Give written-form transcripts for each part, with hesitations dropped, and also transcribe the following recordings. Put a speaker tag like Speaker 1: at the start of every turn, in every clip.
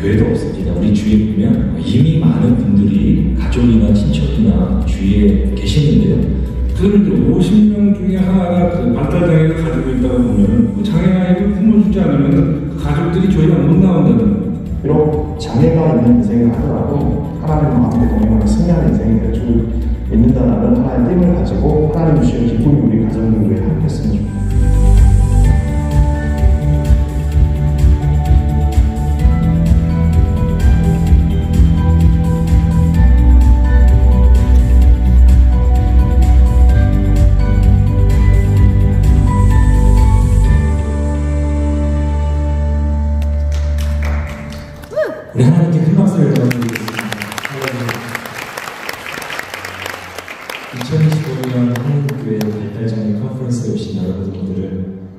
Speaker 1: 교회도 없습니다. 우리 주위에 보면 이미 많은 분들이 가족이나 친척이나 주위에 계시는데요.
Speaker 2: 그런데 50명 중에 하나가 그 발달장애를 가지고 있다고 보면 그 장애아이를 품어주지 않으면 그 가족들이 교회에 못 나온다는 거예요.
Speaker 3: 비록 장애가 있는 인생을 하더라도 하나님과 함께 동행하는 승리하는 인생이 될 줄 믿는다는 하나의 띠을 가지고 하나님 주시는 기쁨이 우리 가정교회에 함께 했으면 좋겠습니다.
Speaker 1: 우리 하나님께 큰 박수를 드리겠습니다. 2025년 한국교회 발달장애 컨퍼런스에 오신 여러분들을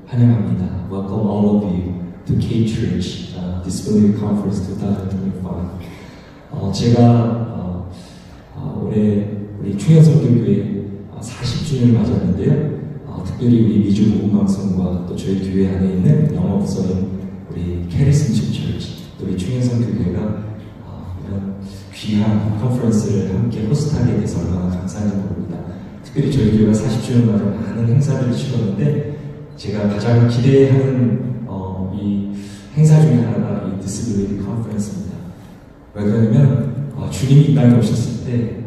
Speaker 1: 환영합니다. Welcome all of you to K-Church Disability Conference 2025. 제가 올해 우리 충현선교교회 40주년을 맞았는데요. 특별히 우리 미주 복음방송과 또 저희 교회 안에 있는 영어부서인 우리 캐리슨십 처치 또 우리 충현선교교회가 이런 귀한 컨퍼런스를 함께 호스트하게 돼서 얼마나 감사한지 모릅니다. 특별히 저희 교회가 40주년 맞아 많은 행사들을 치렀는데 제가 가장 기대하는 이 행사 중에 하나가 이 디스빌리티 컨퍼런스입니다. 왜 그러냐면 주님이 이 땅에 오셨을 때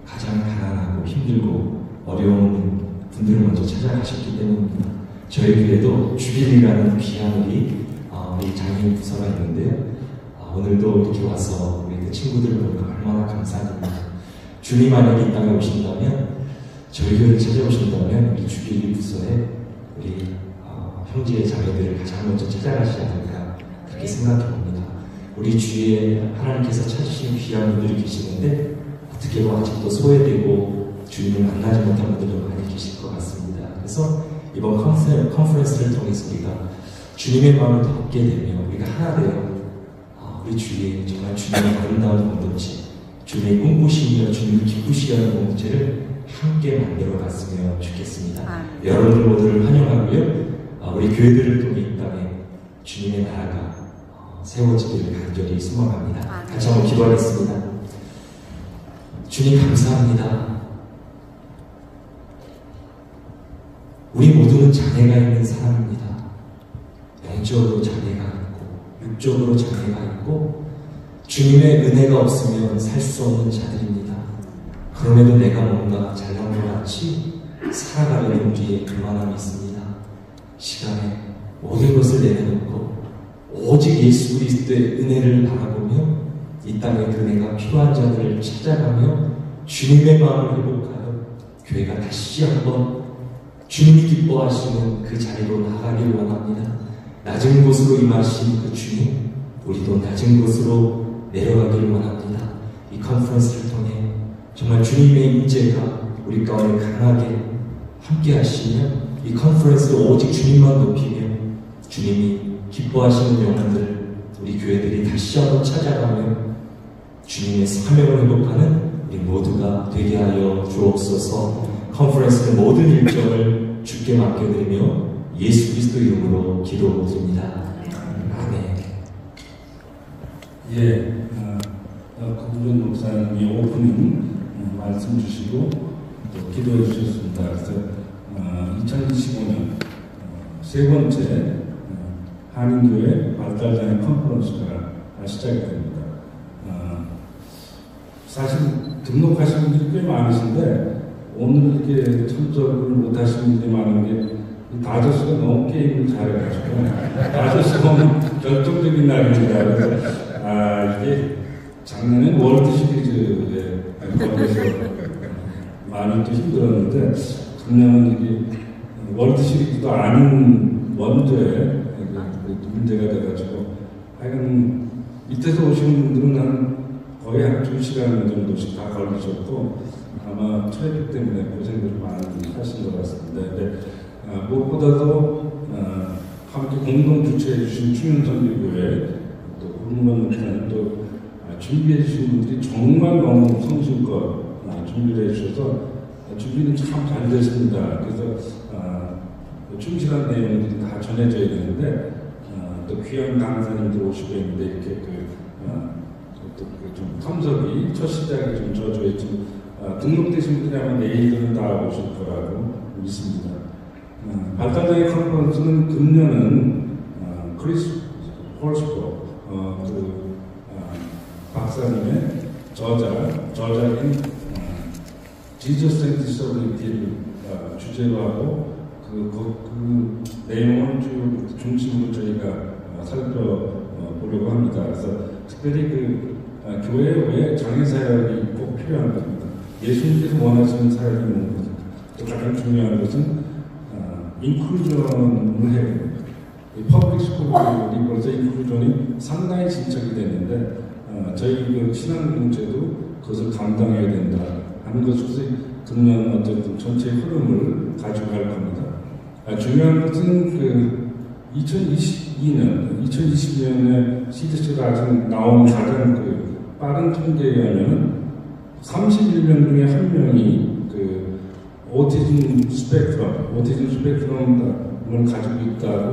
Speaker 1: 가장 가난하고 힘들고 어려운 분들을 먼저 찾아가셨기 때문입니다. 저희 교회도 주빌이라는 귀한 우리 장애인 부서가 있는데요. 오늘도 이렇게 와서 우리 그 친구들을 보니까 얼마나 감사합니다. 주님 만약에 이 땅에 오신다면, 저희 교회를 찾아오신다면 우리 주빌 부서에 우리 형제 자매들을 가장 먼저 찾아가시지 않을까 그렇게 생각해 봅니다. 우리 주위에 하나님께서 찾으시는 귀한 분들이 계시는데 어떻게 보면 아직도 소외되고 주님을 만나지 못한 분들도 많이 계실 것 같습니다. 그래서 이번 컨퍼런스를 통해서 우리가 주님의 마음을 더 얻게 되며 우리가 하나 되어 우리 주위에 정말 주님의 아름다운 공동체, 주님의 꿈꾸시며 주님을 기쁘시게 하는 공동체를 함께 만들어 갔으면 좋겠습니다. 여러분들 모두를 환영하고요. 우리 교회들을 통해 이 땅에 주님의 나라가 세워지기를 간절히 소망합니다. 같이 한번 기도하겠습니다. 주님 감사합니다. 우리 모두는 장애가 있는 사람입니다. 영적으로 장애가 있고 육적으로 장애가 있고 주님의 은혜가 없으면 살 수 없는 자들입니다. 그럼에도 내가 뭔가 잘난 것 같이 살아가는 용기에 교만함이 있습니다. 시간에 모든 것을 내려놓고 오직 예수 그리스도의 은혜를 바라보며 이 땅의 은혜가 필요한 자들을 찾아가며 주님의 마음을 회복하여 교회가 다시 한번 주님이 기뻐하시는 그 자리로 나가길 원합니다. 낮은 곳으로 임하신 그 주님, 우리도 낮은 곳으로 내려가길 원합니다. 이 컨퍼런스를 통해 정말 주님의 임재가 우리 가운데 강하게 함께 하시며 이 컨퍼런스를 오직 주님만 높이며 주님이 기뻐하시는 영혼들 우리 교회들이 다시 한번 찾아가며 주님의 사명을 회복하는 우리 모두가 되게 하여 주옵소서. 컨퍼런스의 모든 일정을 주께 맡겨드리며 예수 그리스도 이름으로 기도드립니다. 아멘.
Speaker 2: 예, 구부전 목사님이 오프닝 말씀 주시고 또 기도해 주셨습니다. 그래서 2025년 세 번째 한인교회 발달장애 컨퍼런스가 시작이 됩니다. 사실 등록하신 분들이 꽤 많으신데 오늘 이렇게 참석을 못하신 분들이 많은 게 다저스가 너무 게임을 잘해가지고 다저스가 오늘 결정적인 날입니다. 그래서 이게 작년에 월드 시리즈에 걸려서 많이 또 힘들었는데 작년은 이게 월드 시리즈도 아닌 원조에 문제가 돼가지고 하여간 밑에서 오시는 분들은 거의 한 2시간 정도씩 다 걸리셨고 아마 트래픽 때문에 고생들을 많이 하신 것 같습니다. 근데 무엇보다도 함께 공동 주최해 주신 충현선교회 또 훈련 목사님 또 준비해 주신 분들이 정말 너무 성실껏 준비를 해 주셔서 준비는 참 잘 됐습니다. 그래서 충실한 내용들이 다 전해져야 되는데 또 귀한 강사님들 오시고 있는데 이렇게 좀 참석이 첫 시작이 좀 저조해 좀 등록되신 분들이 아마 내일은 다 오실 거라고 믿습니다. 발달장애 컨퍼런스는 금년은 크리스 홀스포 박사님의 저작인 Jesus and Disability를 주제로 하고 그 내용을 중심으로 저희가 살펴보려고 합니다. 그래서 특별히 교회에 왜 장애 사역이 꼭 필요한 겁니다. 예수님께서 원하시는 사역이 뭔가 또 가장 중요한 것은 인클루전을 해야 됩니다. 퍼블릭 스쿨이 벌써 인클루전이 상당히 진척이 됐는데 저희 그 신앙 공동체도 그것을 감당해야 된다 하는 것으로서 금년 어쨌든 전체 흐름을 가져갈 겁니다. 중요한 것은 2022년에 CDC가 아직 나온 가장 빠른 통계에 의하면 31명 중에 1명이 오티즘 스펙트럼을 가지고 있다고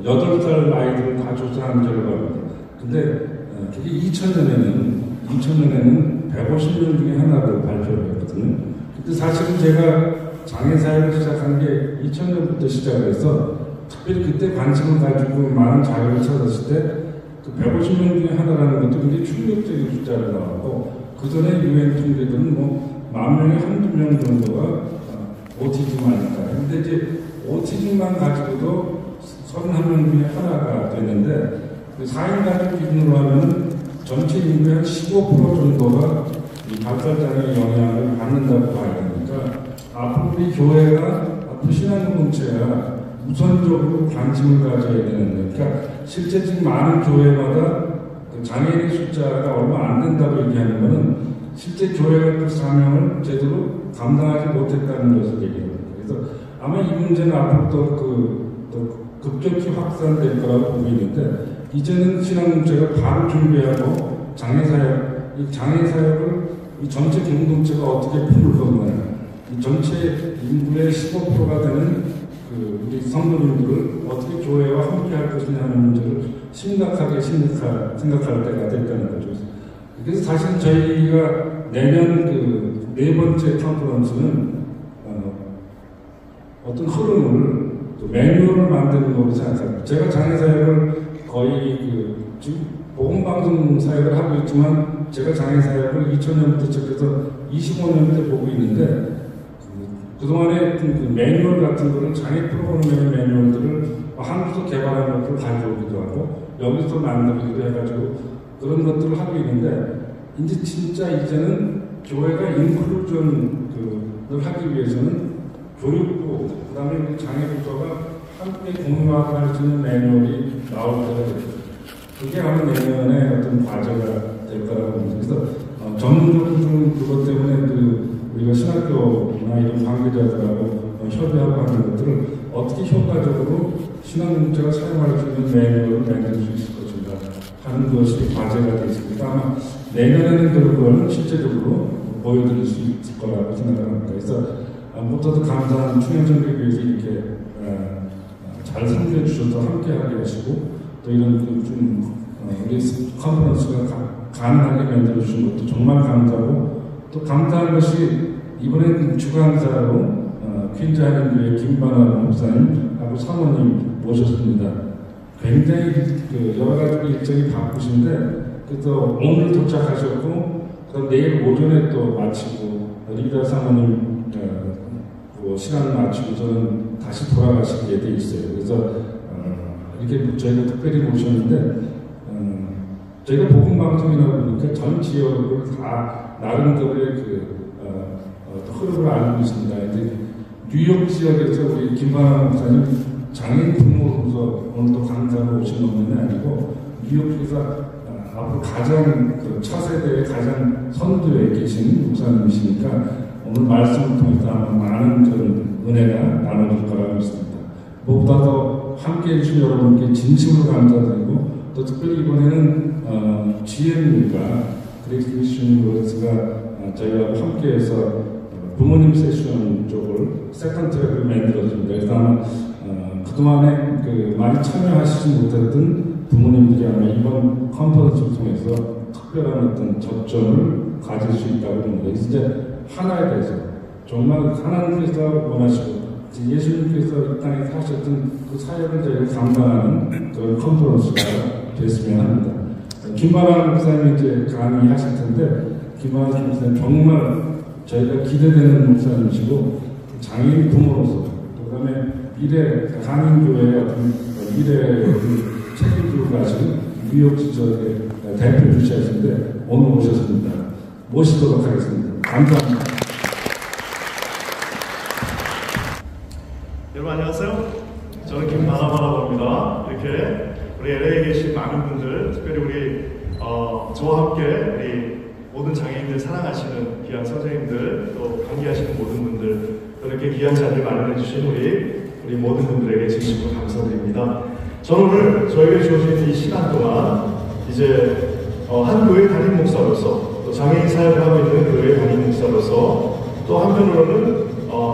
Speaker 2: 8살 아이들을 다 조사한 결과입니다. 근데 그게 2000년에는 150명 중에 하나로 발표를 했거든요. 근데 사실은 제가 장애 사역을 시작한 게 2000년부터 시작을 해서 특별히 그때 관심을 가지고 많은 자료를 찾았을 때 그 150명 중에 하나라는 것도 굉장히 충격적인 숫자가 나왔고 그 전에 유엔 통계들은 10,000명에 한두 명 정도가 오티즘 아닐까. 근데 이제 오티즘만 가지고도 31명 중에 하나가 되는데 4인 가족 기준으로 하면 전체 인구의 한 15% 정도가 이 발달장애 영향을 받는다고 봐야 되니까 앞으로 우리 교회가 앞으로 신앙공동체가 우선적으로 관심을 가져야 되는데, 그러니까 실제 지금 많은 교회마다 그 장애인의 숫자가 얼마 안 된다고 얘기하는 것은 실제 교회가 그 사명을 제대로 감당하지 못했다는 것을 얘기합니다. 그래서 아마 이 문제는 앞으로 또 급격히 확산될 거라고 보고 있는데, 이제는 신앙공동체가 바로 준비하고 장애사역을 이 전체 공동체가 어떻게 품을 건가, 이 전체 인구의 15%가 되는 우리 성도님들을 어떻게 교회와 함께 할 것이냐 하는 문제를 심각하게 생각할 때가 됐다는 거죠. 그래서 사실 저희가 내년 네 번째 컨퍼런스는 어떤 흐름을 또 매뉴얼을 만드는 거로 생각합니다. 제가 장애사역을 거의 지금 보건방송 사역을 하고 있지만 제가 장애사역을 2000년부터 시작해서 25년째 보고 있는데 그동안에 그 매뉴얼 같은 거를 장애 프로그램의 매뉴얼들을 한국에서 개발한 것을 가져오기도 하고 여기서 만들기도 해가지고 그런 것들을 하고 있는데 이제 진짜 이제는 교회가 인클루전을 하기 위해서는 교육부, 그 다음에 장애부서가 함께 공유할 수 있는 매뉴얼이 나올 때가 됐어요. 그게 아마 내년에 어떤 과제가 될 거라고 봅니다. 그래서 전문적으로 그것 때문에 우리가 신학교나 이런 관계자들하고 협의하고 하는 것들을 어떻게 효과적으로 신학문제가 사용할 수 있는 매뉴얼을 만들 수 있을 것인가 하는 것이 과제가 되겠습니다. 아마 내년에는 그런 거는 실제적으로 보여드릴 수 있을 거라고 생각합니다. 그래서 무엇보다도 감사한 충현전교회에서 이렇게 잘 섬겨주셔서 함께하게 하시고 또 이런 우리 컨퍼런스가 가능하게 만들어주신 것도 정말 감사하고 또 감사한 것이 이번에 주강사로 퀸즈 한인교회 김반환 목사님하고 사모님 모셨습니다. 굉장히 여러 가지 일정이 바쁘신데 그래서 오늘 도착하셨고 또 내일 오전에 또 마치고 리다 사모님 시간을 마치고 저는 다시 돌아가시게 돼 있어요. 그래서 이렇게 저희가 특별히 모셨는데 저희가 복음방송이라고 보니까 전 지역을 다 나름대로의 흐름을 알고 있습니다. 이제 뉴욕 지역에서 우리 김반환 목사님 장애인 부모로서 오늘도 강사로 오신 것만이 아니고 뉴욕에서 앞으로 가장 차세대의 가장 선두에 계신 목사님이시니까 오늘 말씀을 통해서 아마 많은 그런 은혜가 나눠질 거라고 믿습니다. 무엇보다도 함께해 주신 여러분께 진심으로 감사드리고 또 특별히 이번에는 GM과 그레이스 크리스천 워스가 저희와 함께해서 부모님 세션 쪽을 세컨드 트랙을 만들어줍니다. 그래서 아마 그동안에 많이 참여하시지 못했던 부모님들이 아마 이번 컨퍼런스를 통해서 특별한 어떤 접점을 가질 수 있다고 봅니다. 이제 하나에 대해서 정말 하나님께서 원하시고 예수님께서 이 땅에 사셨던 그 사역을 저희가 감당하는 그런 컨퍼런스가 됐으면 합니다. 김반환 목사님이 이제 강의하실 텐데 김반환 목사님 정말 저희가 기대되는 목사님이시고 장애인 부모로서 그 다음에 미래 한인교회의 어떤 미래의 책임지고 가시는 뉴욕 지역의 대표 주시하신데 오늘 오셨습니다. 모시도록 하겠습니다. 감사합니다.
Speaker 4: 여러분 안녕하세요. 저는 김반환이라고 합니다. 이렇게 우리 LA에 계신 많은 분들, 특별히 우리 저와 함께 우리 모든 장애인들 사랑하시는 귀한 선생님들, 또 관계하시는 모든 분들, 또 이렇게 귀한 자리를 마련해 주신 우리 모든 분들에게 진심으로 감사드립니다. 저는 오늘 저에게 주어진 이 시간 동안 이제 한 교회 담임 목사로서 또 장애인 사역을 하고 있는 교회 담임 목사로서 또 한편으로는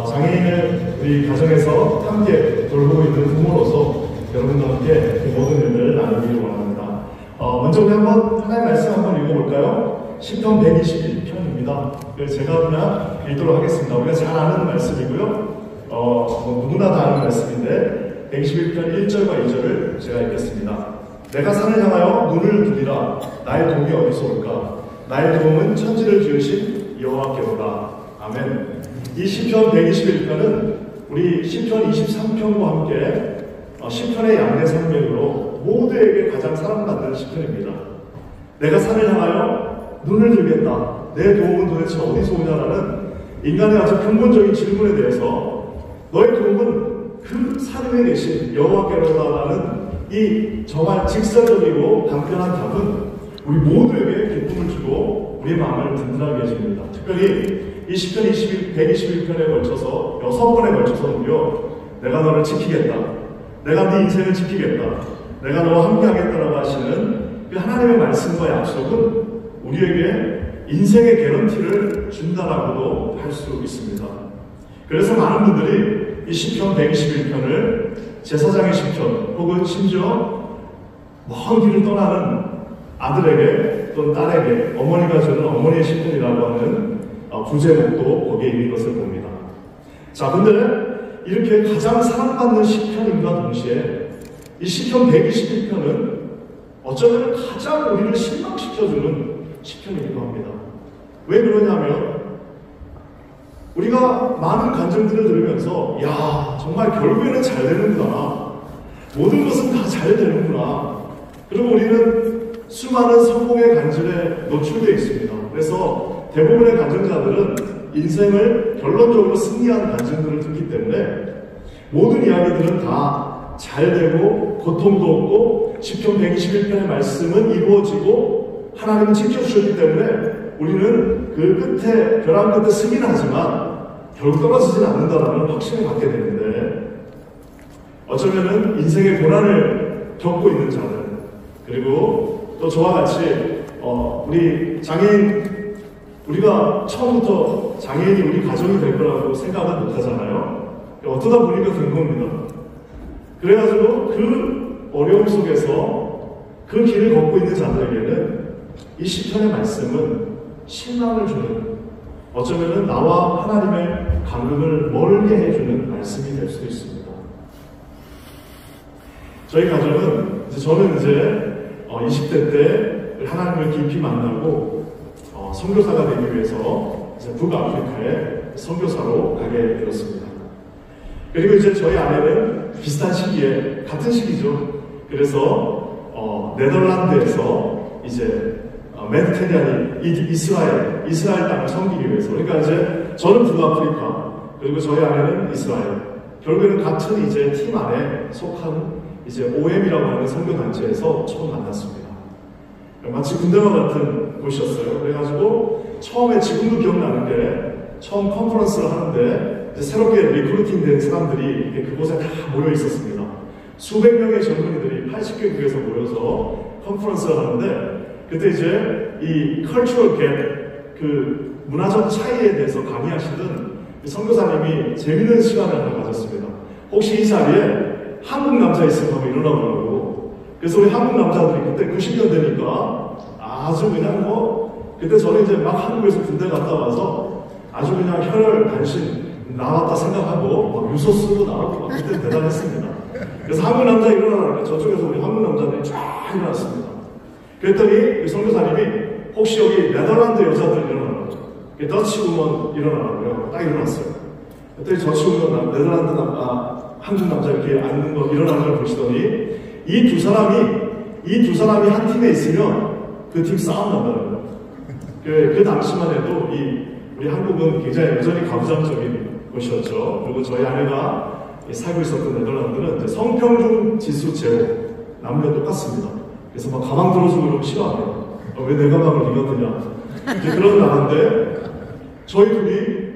Speaker 4: 장애인을 우리 가정에서 함께 돌보고 있는 부모로서 여러분과 함께 이 모든 일들을 나누기를 원합니다. 먼저 우리 한번 하나의 말씀 한번 읽어볼까요? 시편 121편입니다. 그래서 제가 그냥 읽도록 하겠습니다. 우리가 잘 아는 말씀이고요. 누구나 다 아는 말씀인데 121편 1절과 2절을 제가 읽겠습니다. 내가 산을 향하여 눈을 들이라. 나의 도움이 어디서 올까? 나의 도움은 천지를 지으신 여호와께로다. 아멘. 이 시편 121편은 우리 시편 23편과 함께 시편의 양대 산맥으로 모두에게 가장 사랑받는 시편입니다. 내가 산을 향하여 눈을 들겠다. 내 도움은 도대체 어디서 오냐라는 인간의 아주 근본적인 질문에 대해서 너의 도움은 그 산 위에 계신 여호와께로다라는 이 정말 직설적이고 간편한 답은 우리 모두에게 기쁨을 주고 우리의 마음을 든든하게 해줍니다. 특별히 이 시편 121편에 걸쳐서 6번에 걸쳐서 무려 내가 너를 지키겠다. 내가 네 인생을 지키겠다. 내가 너와 함께하겠다라고 하시는 그 하나님의 말씀과 약속은 우리에게 인생의 개런티를 준다라고도 할 수 있습니다. 그래서 많은 분들이 이 시편 121편을 제사장의 시편 혹은 심지어 먼 길을 떠나는 아들에게 또는 딸에게 어머니가 주는 어머니의 시편이라고 하는 부제목도 거기에 있는 것을 봅니다. 자, 근데 이렇게 가장 사랑받는 시편임과 동시에 이 시편 121편은 어쩌면 가장 우리를 실망시켜주는 시편이기도 합니다. 왜 그러냐면 우리가 많은 간증들을 들으면서 야, 정말 결국에는 잘 되는구나. 모든 것은 다 잘 되는구나. 그리고 우리는 수많은 성공의 간증에 노출되어 있습니다. 그래서 대부분의 간증자들은 인생을 결론적으로 승리한 간증들을 듣기 때문에 모든 이야기들은 다 잘 되고 고통도 없고 시편 121편의 말씀은 이루어지고 하나님은 지켜주셨기 때문에 우리는 그 끝에 벼랑 끝에 승리는 하지만 결국 떨어지지는 않는다라는 확신을 갖게 되는데, 어쩌면은 인생의 고난을 겪고 있는 자들, 그리고 또 저와 같이 우리 장애인, 우리가 처음부터 장애인이 우리 가정이 될 거라고 생각은 못 하잖아요. 어쩌다 보니까 된 겁니다. 그래가지고 그 어려움 속에서 그 길을 걷고 있는 자들에게는 이 시편의 말씀은 신망을 주는, 어쩌면은 나와 하나님의 간극을 멀게 해주는 말씀이 될 수도 있습니다. 저희 가정은 저는 이제 20대 때 하나님을 깊이 만나고 선교사가 되기 위해서 이제 북아프리카에 선교사로 가게 되었습니다. 그리고 이제 저희 아내는 비슷한 시기에, 같은 시기죠. 그래서 네덜란드에서 이제 메디테리안이 이스라엘 땅을 섬기기 위해서, 그러니까 이제 저는 북아프리카, 그리고 저희 아내는 이스라엘, 결국에는 같은 이제 팀 안에 속한 이제 OM이라고 하는 선교 단체에서 처음 만났습니다. 마치 군대와 같은 곳이었어요. 그래가지고 처음에, 지금도 기억나는 게, 처음 컨퍼런스를 하는데 이제 새롭게 리크루팅 된 사람들이 그곳에 다 모여 있었습니다. 수백 명의 젊은이들이 80개국에서 모여서 컨퍼런스를 하는데, 그때 이제 이 컬처럴 갭, 그 문화적 차이에 대해서 강의하시던 선교사님이 재밌는 시간을 하나 가졌습니다. 혹시 이 자리에 한국 남자 있으면 한번 일어나보라고. 그래서 우리 한국 남자들이 그때 90년대니까 아주 그냥 그때 저는 이제 막 한국에서 군대 갔다 와서 아주 그냥 혈혈 단신 나왔다 생각하고 막 유서 쓰고 나오고 막 그때 대단했습니다. 그래서 한국 남자 일어나라니까 저쪽에서 우리 한국 남자들이 쫙 일어났습니다. 그랬더니 선교사님이 혹시 여기 네덜란드 여자들 일어나라고, 더치 우먼 일어나라고요. 딱 일어났어요. 그랬더니 더치 우먼, 네덜란드 한국 남자 이렇게 앉는 거, 일어나는 걸 보시더니 이 두 사람이 한 팀에 있으면 그 팀 싸움 난다는 거예요. 그 당시만 해도 우리 한국은 굉장히 여전히 가부장적인 곳이었죠. 그리고 저희 아내가 살고 있었던 네덜란드는 이제 성평등 지수 제로, 남녀 똑같습니다. 그래서 막 가방 들어주고 이러면 싫어해요. 왜 내 가방을 네가 드냐. 이제 그런 나라인데 저희 둘이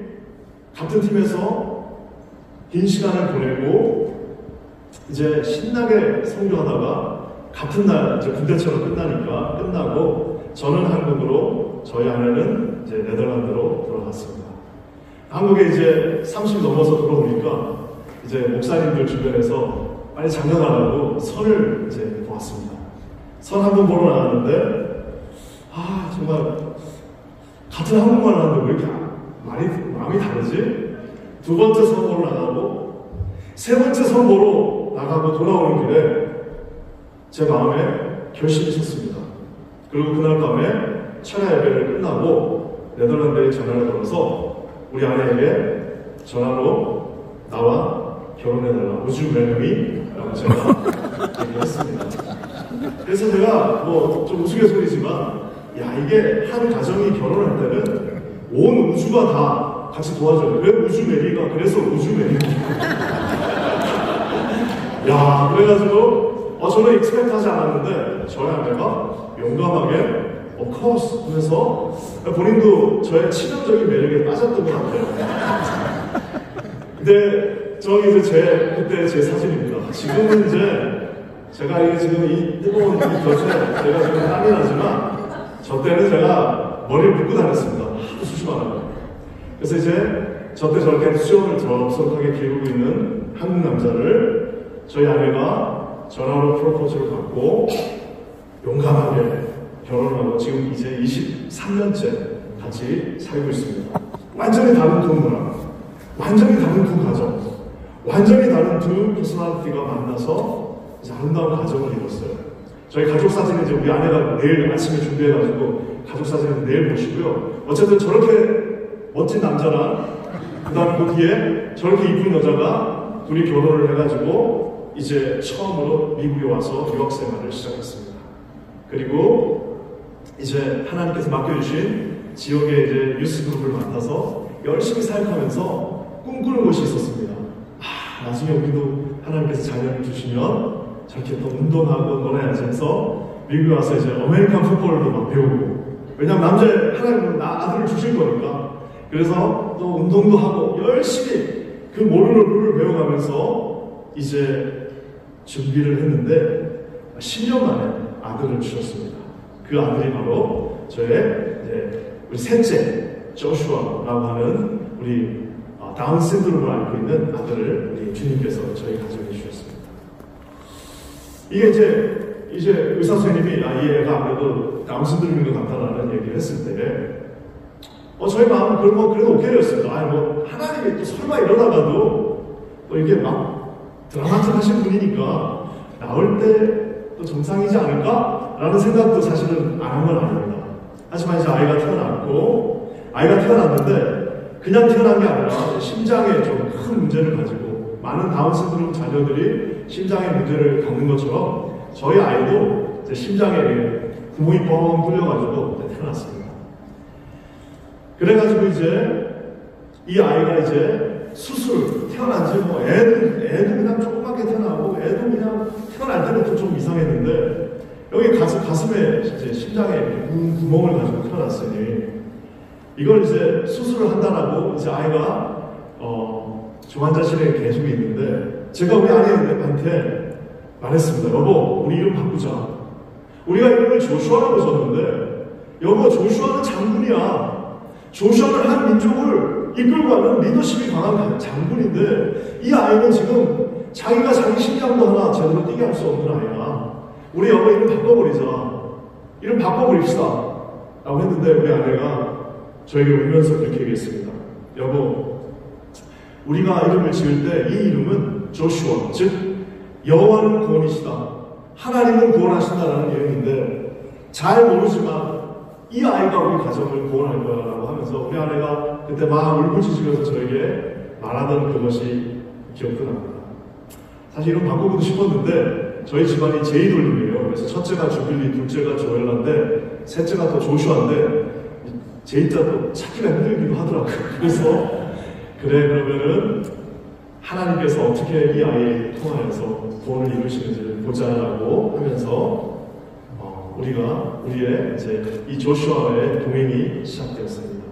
Speaker 4: 같은 팀에서 긴 시간을 보내고 이제 신나게 선교하다가 같은 날 이제 군대처럼 끝나고 저는 한국으로, 저희 아내는 이제 네덜란드로 돌아갔습니다. 한국에 이제 30 넘어서 들어오니까 이제 목사님들 주변에서 빨리 장가가라고 선을 이제 보았습니다. 선 한 번 보러 나갔는데 정말 같은 한국말 하는데 왜 이렇게 마음이 다르지? 두 번째 선 보러 나가고 세 번째 선 보러 나가고 돌아오는 길에 제 마음에 결심이 섰습니다. 그리고 그날 밤에 철야 예배를 끝나고 네덜란드에 전화를 걸어서 우리 아내에게 전화로 나와 결혼해달라, 우주 멜름이라고 제가 얘기했습니다. 그래서 제가 좀 우스갯소리지만, 이게 한 가정이 결혼할 때는 온 우주가 다 같이 도와줘요. 왜 우주 메리가? 그래서 우주 메리. 그래가지고 저는 익스펙트 하지 않았는데 저희 아내가 용감하게 of course 하면서, 본인도 저의 치명적인 매력에 빠졌던 것 같아요. 근데 저기 이제 그때 제 사진입니다. 지금은 이제 제가 지금 이 뜨거운 이 볕에 제가 지금 땀이 나지만 저 때는 제가 머리를 묶고 다녔습니다. 하도 수시만하고. 그래서 이제 저 때 저렇게 수염을 드럽게 기르고 있는 한국 남자를 저희 아내가 전화로 프로포즈를 받고 용감하게 결혼을 하고 지금 이제 23년째 같이 살고 있습니다. 완전히 다른 두 문화, 완전히 다른 두 가정, 완전히 다른 두 퍼스널리티가 만나서 이제 아름다운 가정을 이뤘어요. 저희 가족 사진은 이제 우리 아내가 내일 아침에 준비해가지고 가족 사진은 내일 보시고요. 어쨌든 저렇게 멋진 남자랑 그 다음 그 뒤에 저렇게 이쁜 여자가 둘이 결혼을 해가지고 이제 처음으로 미국에 와서 유학 생활을 시작했습니다. 그리고 이제 하나님께서 맡겨주신 지역의 이제 유스 그룹을 맡아서 열심히 사역하면서 꿈꾸는 곳이 있었습니다. 나중에 우리도 하나님께서 자녀를 주시면 저렇게 또 운동하고 노래하면서 해서 미국에 와서 이제 아메리칸 풋볼도 막 배우고, 왜냐면 하나님은 아들을 주실 거니까. 그래서 또 운동도 하고 열심히 그 모르는 룰을 배워가면서 이제 준비를 했는데 10년 만에 아들을 주셨습니다. 그 아들이 바로 저의 우리 셋째 조슈아라고 하는 우리 다운 신드롬을 앓고 있는 아들을 우리 주님께서 저희 가정에 주셨습니다. 이게 이제 의사 선생님이 이 애가 아무래도 다운 신드롬인 것 같다라는 얘기를 했을 때 저희 마음은 그래도 오케이였습니다. 하나님이 또 설마 이러다가도 또 이게 막 드라마틱하신 분이니까 나올 때 또 정상이지 않을까라는 생각도 사실은 안 한 건 아닙니다. 하지만 이제 아이가 태어났는데 그냥 태어난 게 아니라 심장에 좀 큰 문제를 가지고, 많은 다운 신드롬 자녀들이 심장에 문제를 갖는 것처럼 저희 아이도 이제 심장에 구멍이 뻥 뚫려가지고 태어났습니다. 그래가지고 이제 이 아이가 이제 수술 태어난 지 애도 그냥 조그맣게 태어나고, 애도 그냥 태어날 때는 좀 이상했는데 여기 가슴에 이제 심장에 구멍을 가지고 태어났으니 이걸 이제 수술을 한다라고 이제 아이가 중환자실에 계속 있는데 제가 우리 아내한테 말했습니다. 여보, 우리 이름 바꾸자. 우리가 이름을 조슈아라고 줬는데 여보, 조슈아는 장군이야. 조슈아는 한 민족을 이끌고 가는 리더십이 강한 장군인데 이 아이는 지금 자기가 자기 심장도 하나 제대로 뛰게 할 수 없는 아이야. 우리 여보 이름 바꿔버리자. 이름 바꿔버립시다. 라고 했는데 우리 아내가 저에게 울면서 그렇게 얘기했습니다. 여보, 우리가 이름을 지을 때 이 이름은 조슈아, 즉 여호와는 구원이시다, 하나님은 구원하신다라는 이름인데 잘 모르지만 이 아이가 우리 가정을 구원할 거야라고 하면서 우리 아내가 그때 막 울부짖으면서 저에게 말하던 그것이 기억도 납니다. 사실 이름 바꾸고도 싶었는데 저희 집안이 제이돌림이에요. 그래서 첫째가 주빌리, 둘째가 조엘라인데 셋째가 또 조슈아인데 제이자도 찾기가 힘들기도 하더라고요. 그래서 그러면은 하나님께서 어떻게 이 아이를 통하여서 구원을 이루시는지를 보자라고 하면서 우리의 이제 이 조슈아의 동행이 시작되었습니다.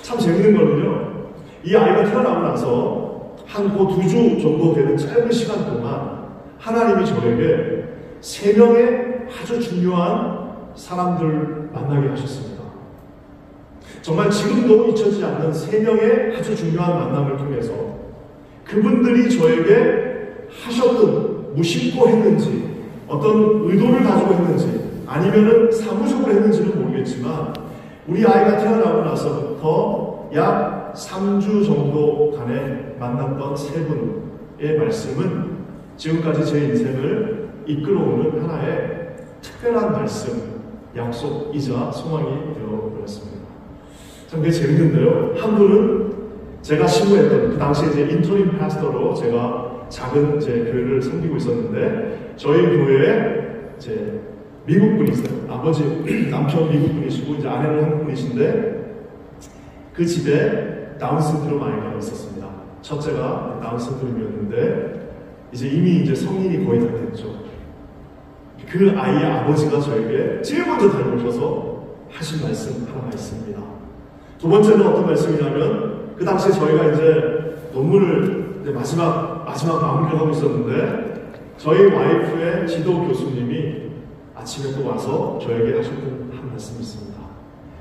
Speaker 4: 참 재밌는 거는요, 이 아이가 태어나고 나서 한 2주 정도 되는 짧은 시간 동안 하나님이 저에게 3명의 아주 중요한 사람들 만나게 하셨습니다. 정말 지금도 잊혀지지 않는 3명의 아주 중요한 만남을 통해서 그분들이 저에게 하셨던, 무심코 했는지 어떤 의도를 가지고 했는지 아니면은 사무적으로 했는지는 모르겠지만 우리 아이가 태어나고 나서부터 약 3주 정도 간에 만났던 3분의 말씀은 지금까지 제 인생을 이끌어오는 하나의 특별한 말씀, 약속이자 소망이 되어버렸습니다. 참 되게 재밌는데요. 한 분은 제가 신고했던, 그 당시에 이제 인터림 파스터로 제가 작은 제 교회를 섬기고 있었는데 저희 교회에 이제 미국 분이세요. 아버지, 남편 미국 분이시고 이제 아내는 한국 분이신데 그 집에 다운 신드롬 아이가 있었습니다. 첫째가 다운 신드롬이었는데 이제 이미 이제 성인이 거의 다 됐죠. 그 아이의 아버지가 저에게 제일 먼저 닮으셔서 하신 말씀 하나가 있습니다. 두 번째는 어떤 말씀이냐면 그 당시에 저희가 이제 논문을 이제 마지막 마무리를 하고 있었는데 저희 와이프의 지도 교수님이 아침에 또 와서 저에게 하셨던 한 말씀이 있습니다.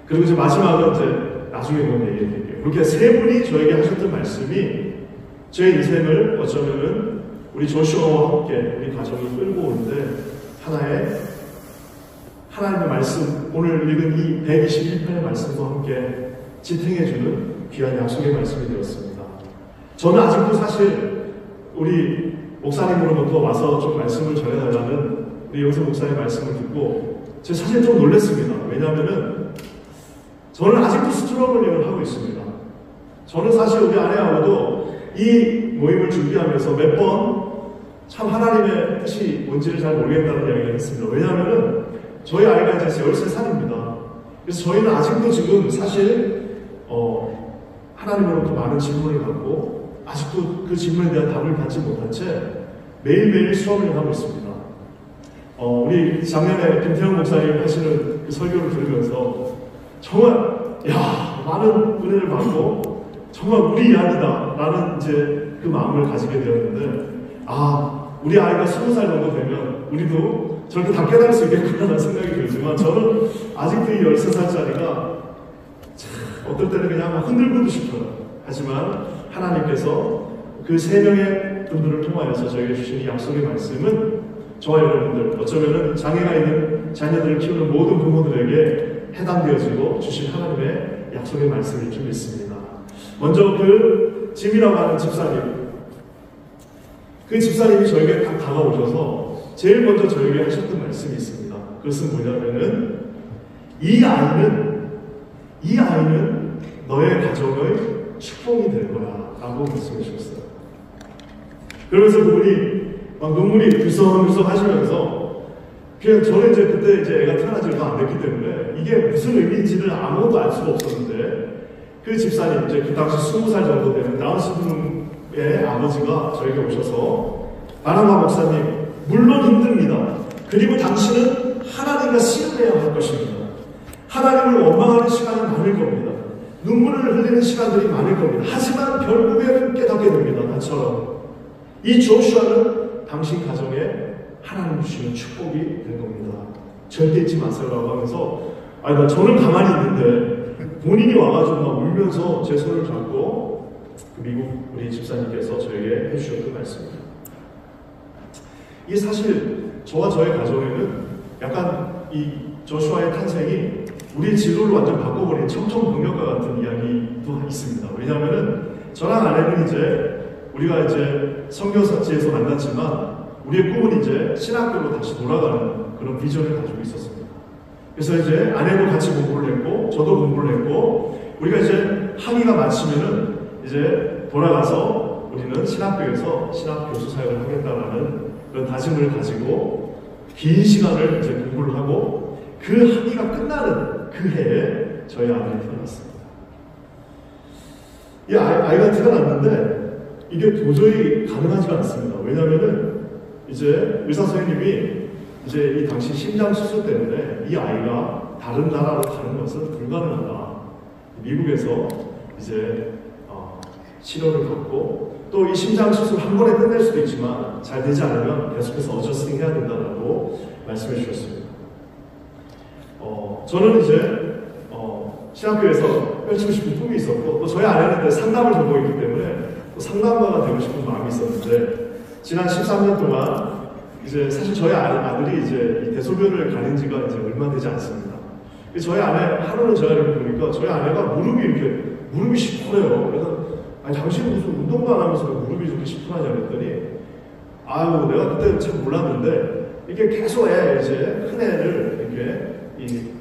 Speaker 4: 그리고 이제 마지막은 이제 나중에 보면 얘기해 드릴게요. 그렇게 3분이 저에게 하셨던 말씀이 제 인생을 어쩌면은 우리 조슈아와 함께 우리 가정을 끌고 오는데 하나의 하나님의 말씀, 오늘 읽은 이 121편의 말씀과 함께 지탱해주는 귀한 약속의 말씀이 되었습니다. 저는 아직도 사실 우리 목사님으로부터 와서 좀 말씀을 전해달라는 우리 영성 목사의 말씀을 듣고 제가 사실 좀 놀랐습니다. 왜냐하면은 저는 아직도 스트러글링을 하고 있습니다. 저는 사실 우리 아내하고도 이 모임을 준비하면서 몇 번 참 하나님의 뜻이 뭔지를 잘 모르겠다는 이야기를 했습니다. 왜냐하면은 저희 아이가 이제 13살입니다. 그래서 저희는 아직도 지금 사실 하나님으로부터 많은 질문을 받고 아직도 그 질문에 대한 답을 받지 못한 채 매일매일 수업을 하고 있습니다. 우리 작년에 김태형 목사님 하시는 그 설교를 들으면서 정말 많은 은혜를 받고 정말 우리 이야기다 라는 이제 그 마음을 가지게 되었는데 우리 아이가 20살 정도 되면 우리도 저렇게 다 깨달을 수 있겠구나라는 생각이 들지만 저는 아직도 이 13살짜리가 어떨 때는 그냥 흔들고도 싶어요. 하지만 하나님께서 그 3명의 분들을 통하여서 저에게 주신 이 약속의 말씀은 저와 여러분들, 어쩌면은 장애가 있는 자녀들을 키우는 모든 부모들에게 해당되어지고 주신 하나님의 약속의 말씀일 줄 믿습니다. 먼저 그 짐이라고 하는 집사님, 그 집사님이 저에게 딱 다가오셔서 제일 먼저 저에게 하셨던 말씀이 있습니다. 그것은 뭐냐면은 이 아이는 너의 가정의 축복이 될 거야 라고 말씀해 주셨어요. 그러면서 그분이 막 눈물이 들썩들썩 하시면서 그냥 저는 이제 그때 이제 애가 태어나지 얼마 안 됐기 때문에 이게 무슨 의미인지를 아무것도 알 수가 없었는데 그 집사님, 이제 그 당시 20살 정도 되는 다운 신드롬의 아버지가 저에게 오셔서 바나바 목사님, 물론 힘듭니다. 그리고 당신은 하나님과 씨름해야 할 것입니다. 하나님을 원망하는 시간이 많을 겁니다. 눈물을 흘리는 시간들이 많을 겁니다. 하지만 결국에는 깨닫게 됩니다. 나처럼. 이 조슈아는 당신 가정에 하나님 주시는 축복이 될 겁니다. 절대 잊지 마세요라고 하면서 저는 가만히 있는데 본인이 와가지고 막 울면서 제 손을 잡고 미국 우리 집사님께서 저에게 해주셨던 말씀입니다. 이게 사실 저와 저의 가정에는 약간 이 조슈아의 탄생이 우리의 진로를 완전 바꿔버린 청천벽력과 같은 이야기도 있습니다. 왜냐하면은 저랑 아내는 이제 우리가 이제 선교사지에서 만났지만 우리의 꿈은 이제 신학교로 다시 돌아가는 그런 비전을 가지고 있었습니다. 그래서 이제 아내도 같이 공부를 했고 저도 공부를 했고 우리가 이제 학위가 마치면은 이제 돌아가서 우리는 신학교에서 신학 교수 사역을 하겠다라는 그런 다짐을 가지고 긴 시간을 이제 공부를 하고 그 학위가 끝나는 그 해에 저희 아들이 태어났습니다. 이 아이가 태어났는데 이게 도저히 가능하지가 않습니다. 왜냐하면은 이제 의사 선생님이 이제 이 당시 심장 수술 때문에 이 아이가 다른 나라로 가는 것은 불가능하다. 미국에서 이제 치료를 받고 또 이 심장 수술 한 번에 끝낼 수도 있지만 잘 되지 않으면 계속해서 어저스팅 해야 된다고 말씀해 주셨습니다. 저는 이제 신학교에서 펼치고 싶은 꿈이 있었고 또 저희 아내는 상담을 전공했기 때문에 또 상담가가 되고 싶은 마음이 있었는데 지난 13년 동안 이제 사실 저희 아들이 이제 이 대소변을 가린 지가 이제 얼마 되지 않습니다. 저희 아내 하루는 저희 아내를 보니까 저희 아내가 무릎이 시퍼래요. 그래서 당신 무슨 운동도 안 하면서 무릎이 저렇게 시퍼하냐 그랬더니 내가 그때 참 몰랐는데 이게 계속 이제 큰 애를 이렇게 이제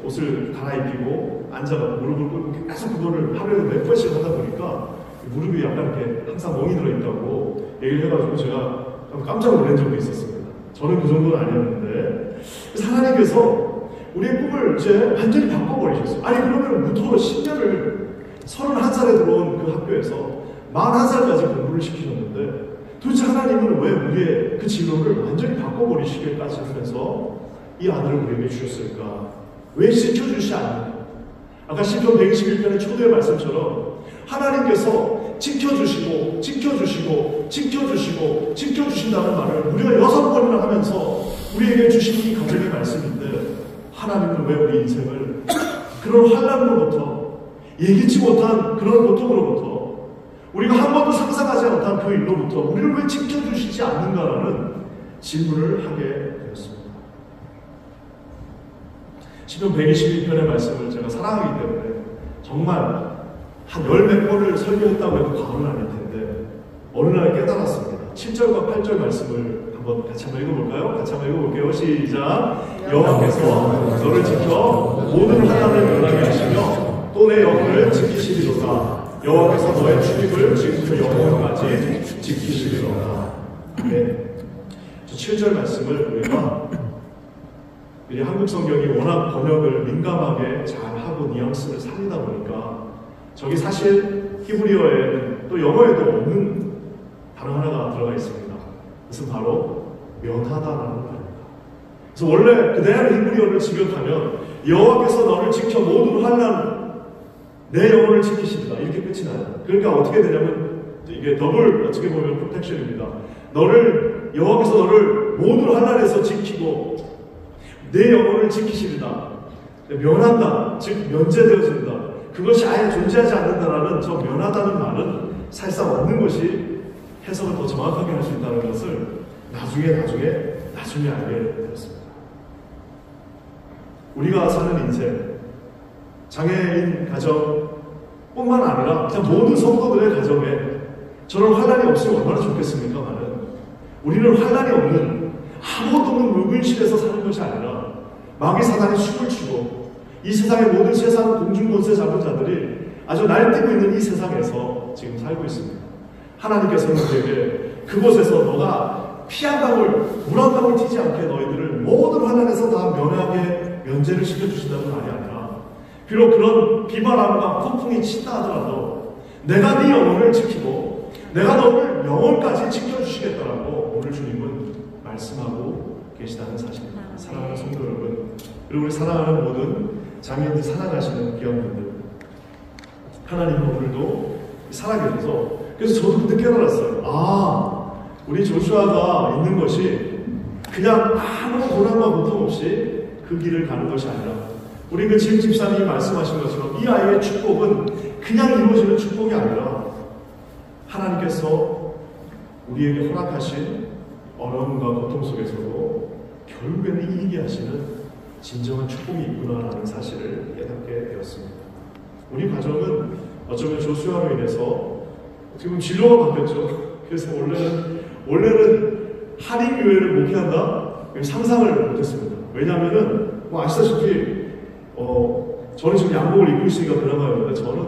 Speaker 4: 옷을 갈아입히고 앉아서 무릎을 꿇고 계속 그거를 하루에도 몇 번씩 하다 보니까 무릎이 약간 이렇게 항상 멍이 들어있다고 얘기를 해가지고 제가 깜짝 놀란 적도 있었습니다. 저는 그 정도는 아니었는데 하나님께서 우리의 꿈을 이제 완전히 바꿔버리셨어요. 그러면 무토로 10년을 31살에 들어온 그 학교에서 41살까지 공부를 시키셨는데 도대체 하나님은 왜 우리의 그 진로를 완전히 바꿔버리시기까지 하면서 이 아들을 우리에게 주셨을까? 왜 지켜주시지 않느냐? 아까 시편 121편의 초대의 말씀처럼 하나님께서 지켜주시고 지켜주신다는 말을 우리가 6번이나 하면서 우리에게 주신 이 가정의 말씀인데 하나님은 왜 우리 인생을 그런 환난으로부터 예기치 못한 그런 고통으로부터 우리가 한 번도 상상하지 못한 그 일로부터 우리를 왜 지켜주시지 않는가라는 질문을 하게 되었습니다. 시편 121편의 말씀을 제가 사랑하기 때문에 정말 한 10몇 번을 설교했다고 해도 과언은 아닐 텐데 어느 날 깨달았습니다. 7절과 8절 말씀을 같이 한번 읽어볼까요? 같이 한번 읽어볼게요. 시작. 여호와께서 너를 지켜 모든 환난을 면하게 하시며 또 내 영혼을 지키시리로다. 여호와께서 너의 출입을 지금부터 영원까지 지키시리로다. 네. 저 7절 말씀을 우리가 한국 성경이 워낙 번역을 민감하게 잘 하고 뉘앙스를 살리다 보니까 저기 사실 히브리어에는 또 영어에도 없는 단어 하나가 들어가 있습니다. 그것은 바로 면하다라는 말입니다. 그래서 원래 그대로 히브리어를 직역하면 여호와께서 너를 지켜 모든 환난 내 영혼을 지키십니다. 이렇게 끝이 나요. 그러니까 어떻게 되냐면 이게 더블 어떻게 보면 프로텍션입니다. 여호와께서 너를 모든 환난에서 지키고 내 영혼을 지키십니다. 면한다, 즉 면제되어진다. 그것이 아예 존재하지 않는다라는 저 면하다는 말은 사실상 없는 것이 해석을 더 정확하게 할 수 있다는 것을 나중에 알게 되었습니다. 우리가 사는 인생, 장애인 가정뿐만 아니라 그냥 모든 성도들의 가정에 저런 환난이 없으면 얼마나 좋겠습니까만은 우리는 환난이 없는 아무것도 없는 묵은실에서 사는 것이 아니라 마귀 사단이 춤을 추고 이 세상의 모든 세상 공중권세 잡은 자들이 아주 날뛰고 있는 이 세상에서 지금 살고 있습니다. 하나님께서는 우리에게 그곳에서 너가 피 한 방울, 물 한 방울 튀지 않게 너희들을 모든 환난에서 다 면하게 면제를 시켜주신다는 말이 아니라 비록 그런 비바람과 폭풍이 친다 하더라도 내가 네 영혼을 지키고 내가 너를 영혼까지 지켜주시겠다라고 오늘 주님은 말씀하고 계시다는 사실입니다. 사랑하는 성도 여러분, 그리고 우리 사랑하는 모든 장애인들 사랑하시는 귀한분들, 하나님은 오늘도 살아계셔서 그래서 저도 그때 깨달았어요. 우리 조슈아가 있는 것이 그냥 아무 고난과 고통 없이 그 길을 가는 것이 아니라 우리 그 지금 집사님이 말씀하신 것처럼 이 아이의 축복은 그냥 이루어지는 축복이 아니라 하나님께서 우리에게 허락하신 어려움과 고통 속에서도 결국에는 이기게 하시는 진정한 축복이 있구나라는 사실을 깨닫게 되었습니다. 우리 가정은 어쩌면 조슈아로 인해서 어떻게 보면 진로가 바뀌었죠. 그래서 원래는 한인교회를 목회한다? 상상을 못했습니다. 왜냐하면은 아시다시피 저는 지금 양복을 입고 있으니까 그나마요. 근데 저는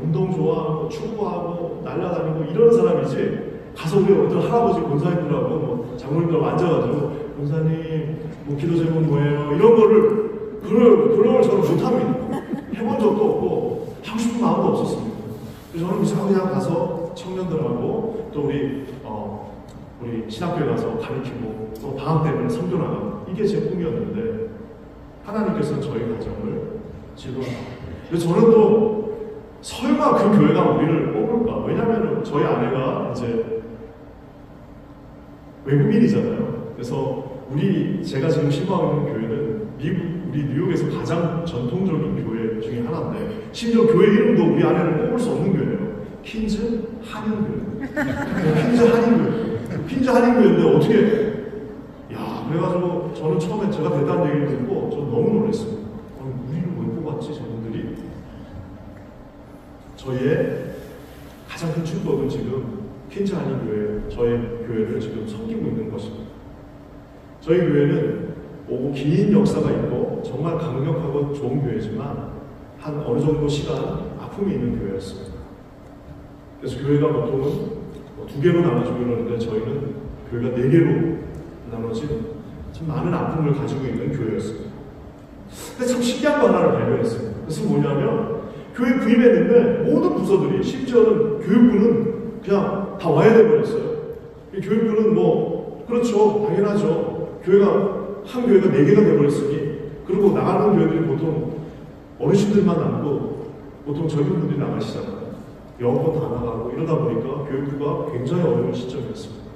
Speaker 4: 운동 좋아하고 축구하고 날아다니고 이런 사람이지 가서 우리 어떤 할아버지 권사님들하고 장로님들하고 앉아가지고 권사님 기도 제목 뭐예요? 이런 그런 걸 저는 못합니다. 해본 적도 없고 하고 싶은 마음도 없었습니다. 그래서 저는 그냥 가서 청년들하고 또 우리 신학교에 가서 가르치고 또 방학 때문에 선교 나가고 이게 제 꿈이었는데 하나님께서는 저희 가정을 지도하고 그래서 저는 또 설마 그 교회가 우리를 뽑을까? 왜냐하면 저희 아내가 이제 외국인이잖아요. 그래서 제가 지금 신방하고 있는 교회는 우리 뉴욕에서 가장 전통적인 교회 중에 하나인데 심지어 교회 이름도 우리 아내를 뽑을 수 없는 교회예요. 퀸즈 한인교회. 퀸즈 한인교회인데 어떻게 그래가지고 저는 처음에 제가 됐다는 얘기를 듣고 저는 너무 놀랐습니다. 우리를 왜 뽑았지 저분들이? 저희의 가장 큰 축복은 지금 퀸즈 한인교회 저희 교회를 지금 섬기고 있는 것입니다. 저희 교회는 긴 역사가 있고 정말 강력하고 좋은 교회지만 한 어느 정도 시간 아픔이 있는 교회였습니다. 그래서 교회가 보통은 2개로 나눠지고 그러는데 저희는 교회가 4개로 나눠진 참 많은 아픔을 가지고 있는 교회였습니다. 근데 참 신기한 거 하나를 발견했습니다. 그것은 뭐냐면 교회 부임했는데 모든 부서들이 심지어는 교육부는 그냥 다 와야 돼버렸어요. 교육부는 그렇죠, 당연하죠. 한 교회가 4개가 돼버렸으니 그리고 나가는 교회들이 보통 어르신들만 남고 보통 젊은 분들이 나가시잖아요. 영어권 다 나가고 이러다 보니까 교육부가 굉장히 어려운 시점이었습니다.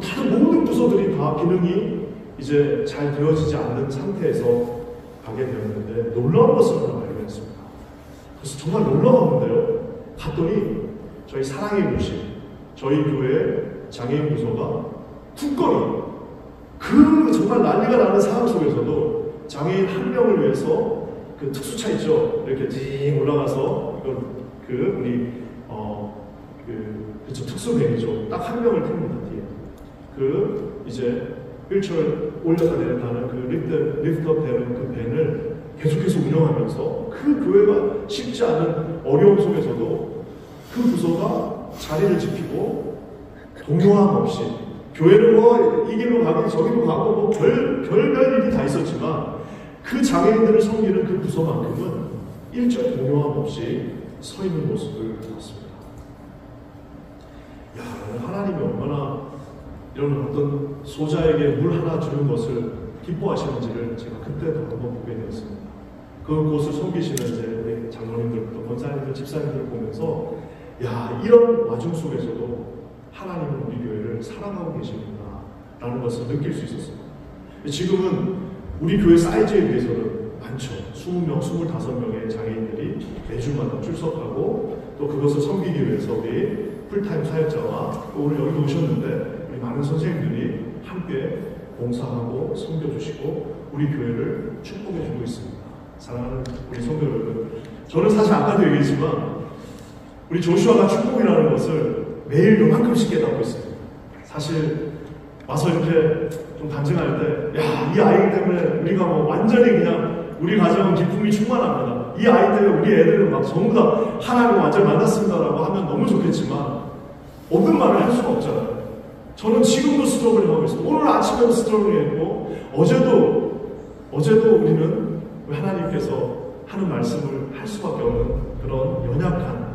Speaker 4: 다른 모든 부서들이 다 기능이 이제 잘 되어지지 않는 상태에서 가게 되었는데 놀라운 것을 하나 발견했습니다. 그래서 정말 놀라웠는데요. 갔더니 저희 사랑의 교실, 저희 교회 장애인 부서가 굳건히 정말 난리가 나는 상황 속에서도 장애인 한 명을 위해서 그 특수차 있죠. 이렇게 띵 올라가서 우리 특수밴이죠. 딱 한 명을 핍니다. 뒤에 이제 휠체어를 올렸다 내렸다 하는 리프트업 되는 그 밴을 계속해서 운영하면서 그 교회가 쉽지 않은 어려움 속에서도 그 부서가 자리를 지키고 동요함 없이 교회는 뭐 이 길로 가기 저기로 가고 뭐 별별 일이 다 있었지만 그 장애인들을 섬기는 그 부서만큼은 일절 동요함 없이 서 있는 모습을 보았습니다. 야, 하나님이 얼마나 이런 어떤 소자에게 물 하나 주는 것을 기뻐하시는지를 제가 그때도 한번 보게 되었습니다. 그곳을 섬기시는 이제 우리 장로님들, 권사님들, 집사님들을 보면서 야, 이런 와중 속에서도 하나님은 우리 교회를 사랑하고 계시구나라는 것을 느낄 수 있었습니다. 지금은 우리 교회 사이즈에 비해서는 많죠. 20명, 25명의 장애인들이 매주마다 출석하고 또 그것을 섬기기 위해서 우리 풀타임 사역자와 또 오늘 여기 오셨는데 우리 많은 선생님들이 함께 봉사하고 섬겨주시고 우리 교회를 축복해주고 있습니다. 사랑하는 우리 성도 여러분, 저는 사실 아까도 얘기했지만 우리 조슈아가 축복이라는 것을 매일 요만큼씩 깨닫고 있습니다. 사실 와서 이렇게 좀 간증할 때, 야, 이 아이 때문에 우리가 뭐 완전히 그냥 우리 가정은 기쁨이 충만합니다. 이 아이 때문에 우리 애들은 막 전부 다 하나님을 완전히 만났습니다라고 하면 너무 좋겠지만 모든 말을 할 수가 없잖아요. 저는 지금도 스트러글을 하고 있습니다. 오늘 아침에도 스트러글을 했고 어제도 우리는 하나님께서 하는 말씀을 할 수밖에 없는 그런 연약한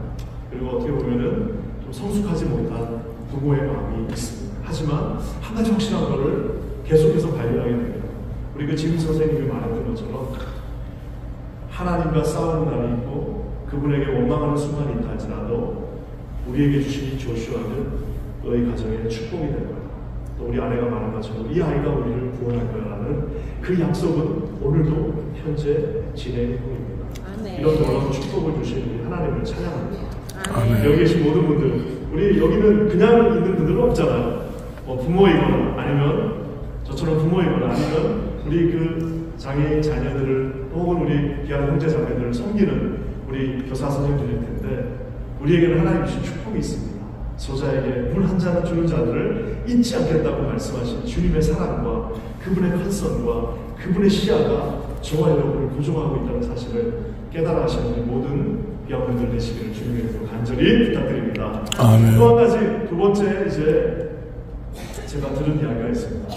Speaker 4: 그리고 어떻게 보면은 좀 성숙하지 못한 부모의 마음이 있습니다. 하지만 한 가지 확실한 것을 계속해서 발견하게 됩니다. 우리 그 지금 선생님이 말했던 것처럼 하나님과 싸우는 날이 있고 그분에게 원망하는 순간이 있다 할지라도 우리에게 주신 이 조슈아는 너희 가정에 축복이 될 거야. 또 우리 아내가 말한 것처럼 이 아이가 우리를 구원할 거야라는 그 약속은 오늘도 현재 진행 중입니다. 이런 놀라운 축복을 주신 우리 하나님을 찬양합니다. 여기 계신 모든 분들, 우리 여기는 그냥 있는 분들은 없잖아요. 뭐 부모이거나 아니면 저처럼 부모이거나 아니면 우리 그 장애인 자녀들을 혹은 우리 귀한 형제 자매들을 섬기는 우리 교사 선생님들일 텐데 우리에게는 하나님 주신 축복이 있습니다. 소자에게 물 한 잔을 주는 자들을 잊지 않겠다고 말씀하신 주님의 사랑과 그분의 컨선과 그분의 시야가 저와 여러분을 보존하고 있다는 사실을 깨달아 하시는 우리 모든 귀한 분들 되시기를 주님의 간절히 부탁드립니다.
Speaker 5: 아멘.
Speaker 4: 또 한 가지, 두 번째 이제 제가 들은 이야기가 있습니다.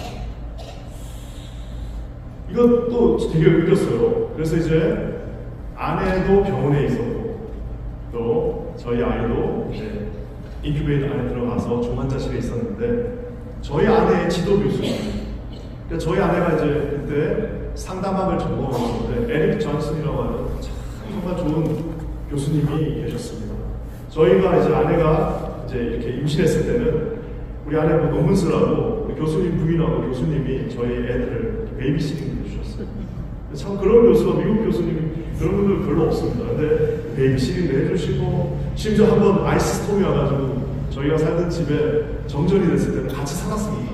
Speaker 4: 이것도 되게 웃겼어요. 그래서 이제 아내도 병원에 있었고 또 저희 아이도 이제 인큐베이터 안에 들어가서 중환자실에 있었는데 저희 아내의 지도 교수님, 그러니까 저희 아내가 이제 그때 상담학을 전공하셨는데 에릭 존슨이라고 하는 정말 좋은 교수님이 계셨습니다. 저희가 이제 아내가 이제 이렇게 임신했을 때는 우리 아내 뭐 논문 쓰라고 우리 교수님 부인하고 교수님이 저희 애들을 베이비시팅 해주셨어요. 참 그런 교수가 미국 교수님이 그런 분들 별로 없습니다. 근데 베이비시팅도 해주시고 심지어 한번 아이스스톰이 와가지고 저희가 살던 집에 정전이 됐을 때는 같이 살았습니다.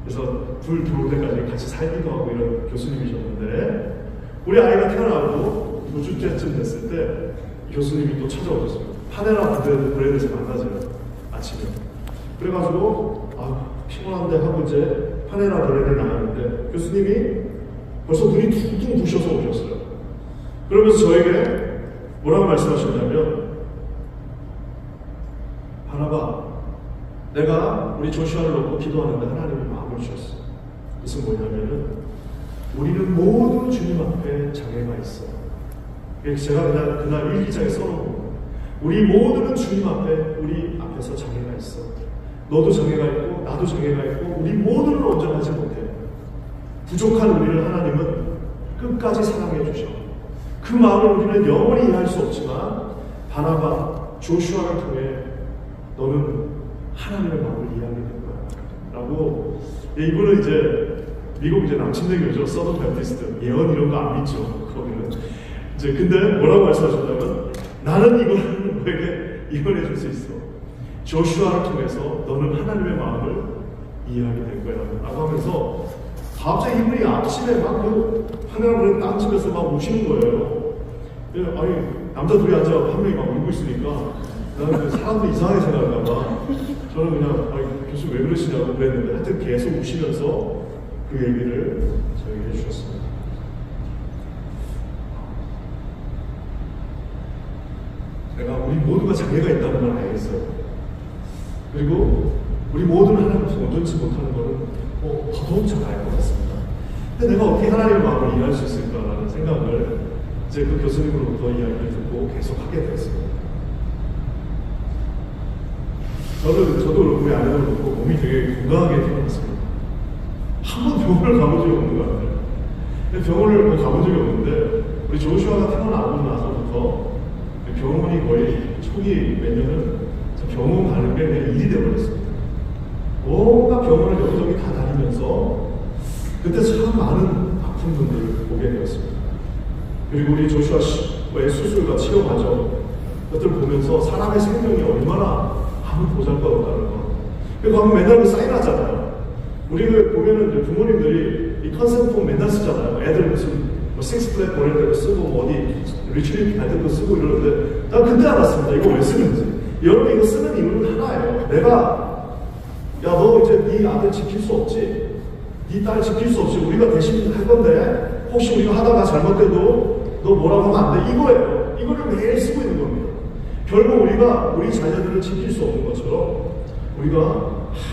Speaker 4: 그래서 불 들어올 때까지 같이 살기도 하고 이런 교수님이셨는데 우리 아이가 태어나고 5주째쯤 됐을 때 교수님이 또 찾아오셨습니다. 파네라 브레드에서 만나줘요. 아침에. 그래가지고 피곤한데 하고 이제 파네라 브레드에 나갔는데 교수님이 벌써 눈이 퉁퉁 부셔서 오셨어요. 그러면서 저에게 뭐라고 말씀하셨냐면 바나바, 내가 우리 조슈아를 놓고 기도하는데 하나님이 마음을 주셨어. 무슨 뭐냐면은 우리는 모두 주님 앞에 장애가 있어. 제가 그날 일기장에 써놓은 거예요. 우리 모두는 주님 앞에 우리 앞에서 장애가 있어. 너도 장애가 있고 나도 장애가 있고 우리 모두는 온전하지 못해. 부족한 우리를 하나님은 끝까지 사랑해 주셔. 그 마음을 우리는 영원히 이해할 수 없지만 바나바, 조슈아를 통해 너는 하나님의 마음을 이해하게 될 거야. 라고. 이분은 이제 미국 이제 남침대 교조 서던 베프티스트 예언 이런 거 안 믿죠. 거기는. 이제 근데 뭐라고 말씀하셨냐면 나는 이거를 너에게 이해해 줄 수 있어. 조슈아를 통해서 너는 하나님의 마음을 이해하게 될 거야. 라고 하면서 갑자기 이분이 아침에 막 그 하늘을 땀치면서 막 우시는 거예요. 아니 남자 둘이 앉아 한 명이 막 울고 있으니까 나는 사람들이 이상하게 생각할까봐 저는 그냥 교수 왜 그러시냐고 그랬는데 하여튼 계속 우시면서 그 얘기를 저에게 해주셨습니다. 내가 우리 모두가 장애가 있다는 걸 알겠어요. 그리고 우리 모두는 하나님 앞에서 온전치 못하는 것은 더더욱 잘 알 것 같습니다. 근데 내가 어떻게 하나님의 마음을 이해할 수 있을까라는 생각을 이제 그 교수님으로부터 이야기를 듣고 계속 하게 되었습니다. 저도 그렇고 우리 아내도 그렇고 몸이 되게 건강하게 태어났습니다. 한 번 병원을 가본 적이 없는 것 같아요. 병원을 가본 적이 없는데 우리 조슈아가 태어나고 나서부터 병원이 거의 초기 몇 년은 병원 가는 게 그냥 일이 되어버렸습니다. 뭔가 병원을 여기저기 다 다니면서 그때 참 많은 아픈 분들을 보게 되었습니다. 그리고 우리 조슈아 씨의 수술과 치료 과정 그것들을 보면서 사람의 생명이 얼마나 아무 보잘것없다는 거. 그리고 가면 맨날 사인하잖아요. 우리 보면은 부모님들이 이 컨셉폼 맨날 쓰잖아요. 애들 무슨 식스플랫 보낼 때도 쓰고 어디 리트리트 갈 때도 쓰고 이러는데 난 그때 알았습니다. 이거 왜 쓰는지. 여러분 이거 쓰는 이유는 하나예요. 내가 너 이제 네 아들 지킬 수 없지, 네 딸 지킬 수 없지. 우리가 대신 할 건데 혹시 우리가 하다가 잘못돼도 너 뭐라고 하면 안 돼. 이거예요. 이거를 매일 쓰고 있는 겁니다. 결국 우리가 우리 자녀들을 지킬 수 없는 것처럼 우리가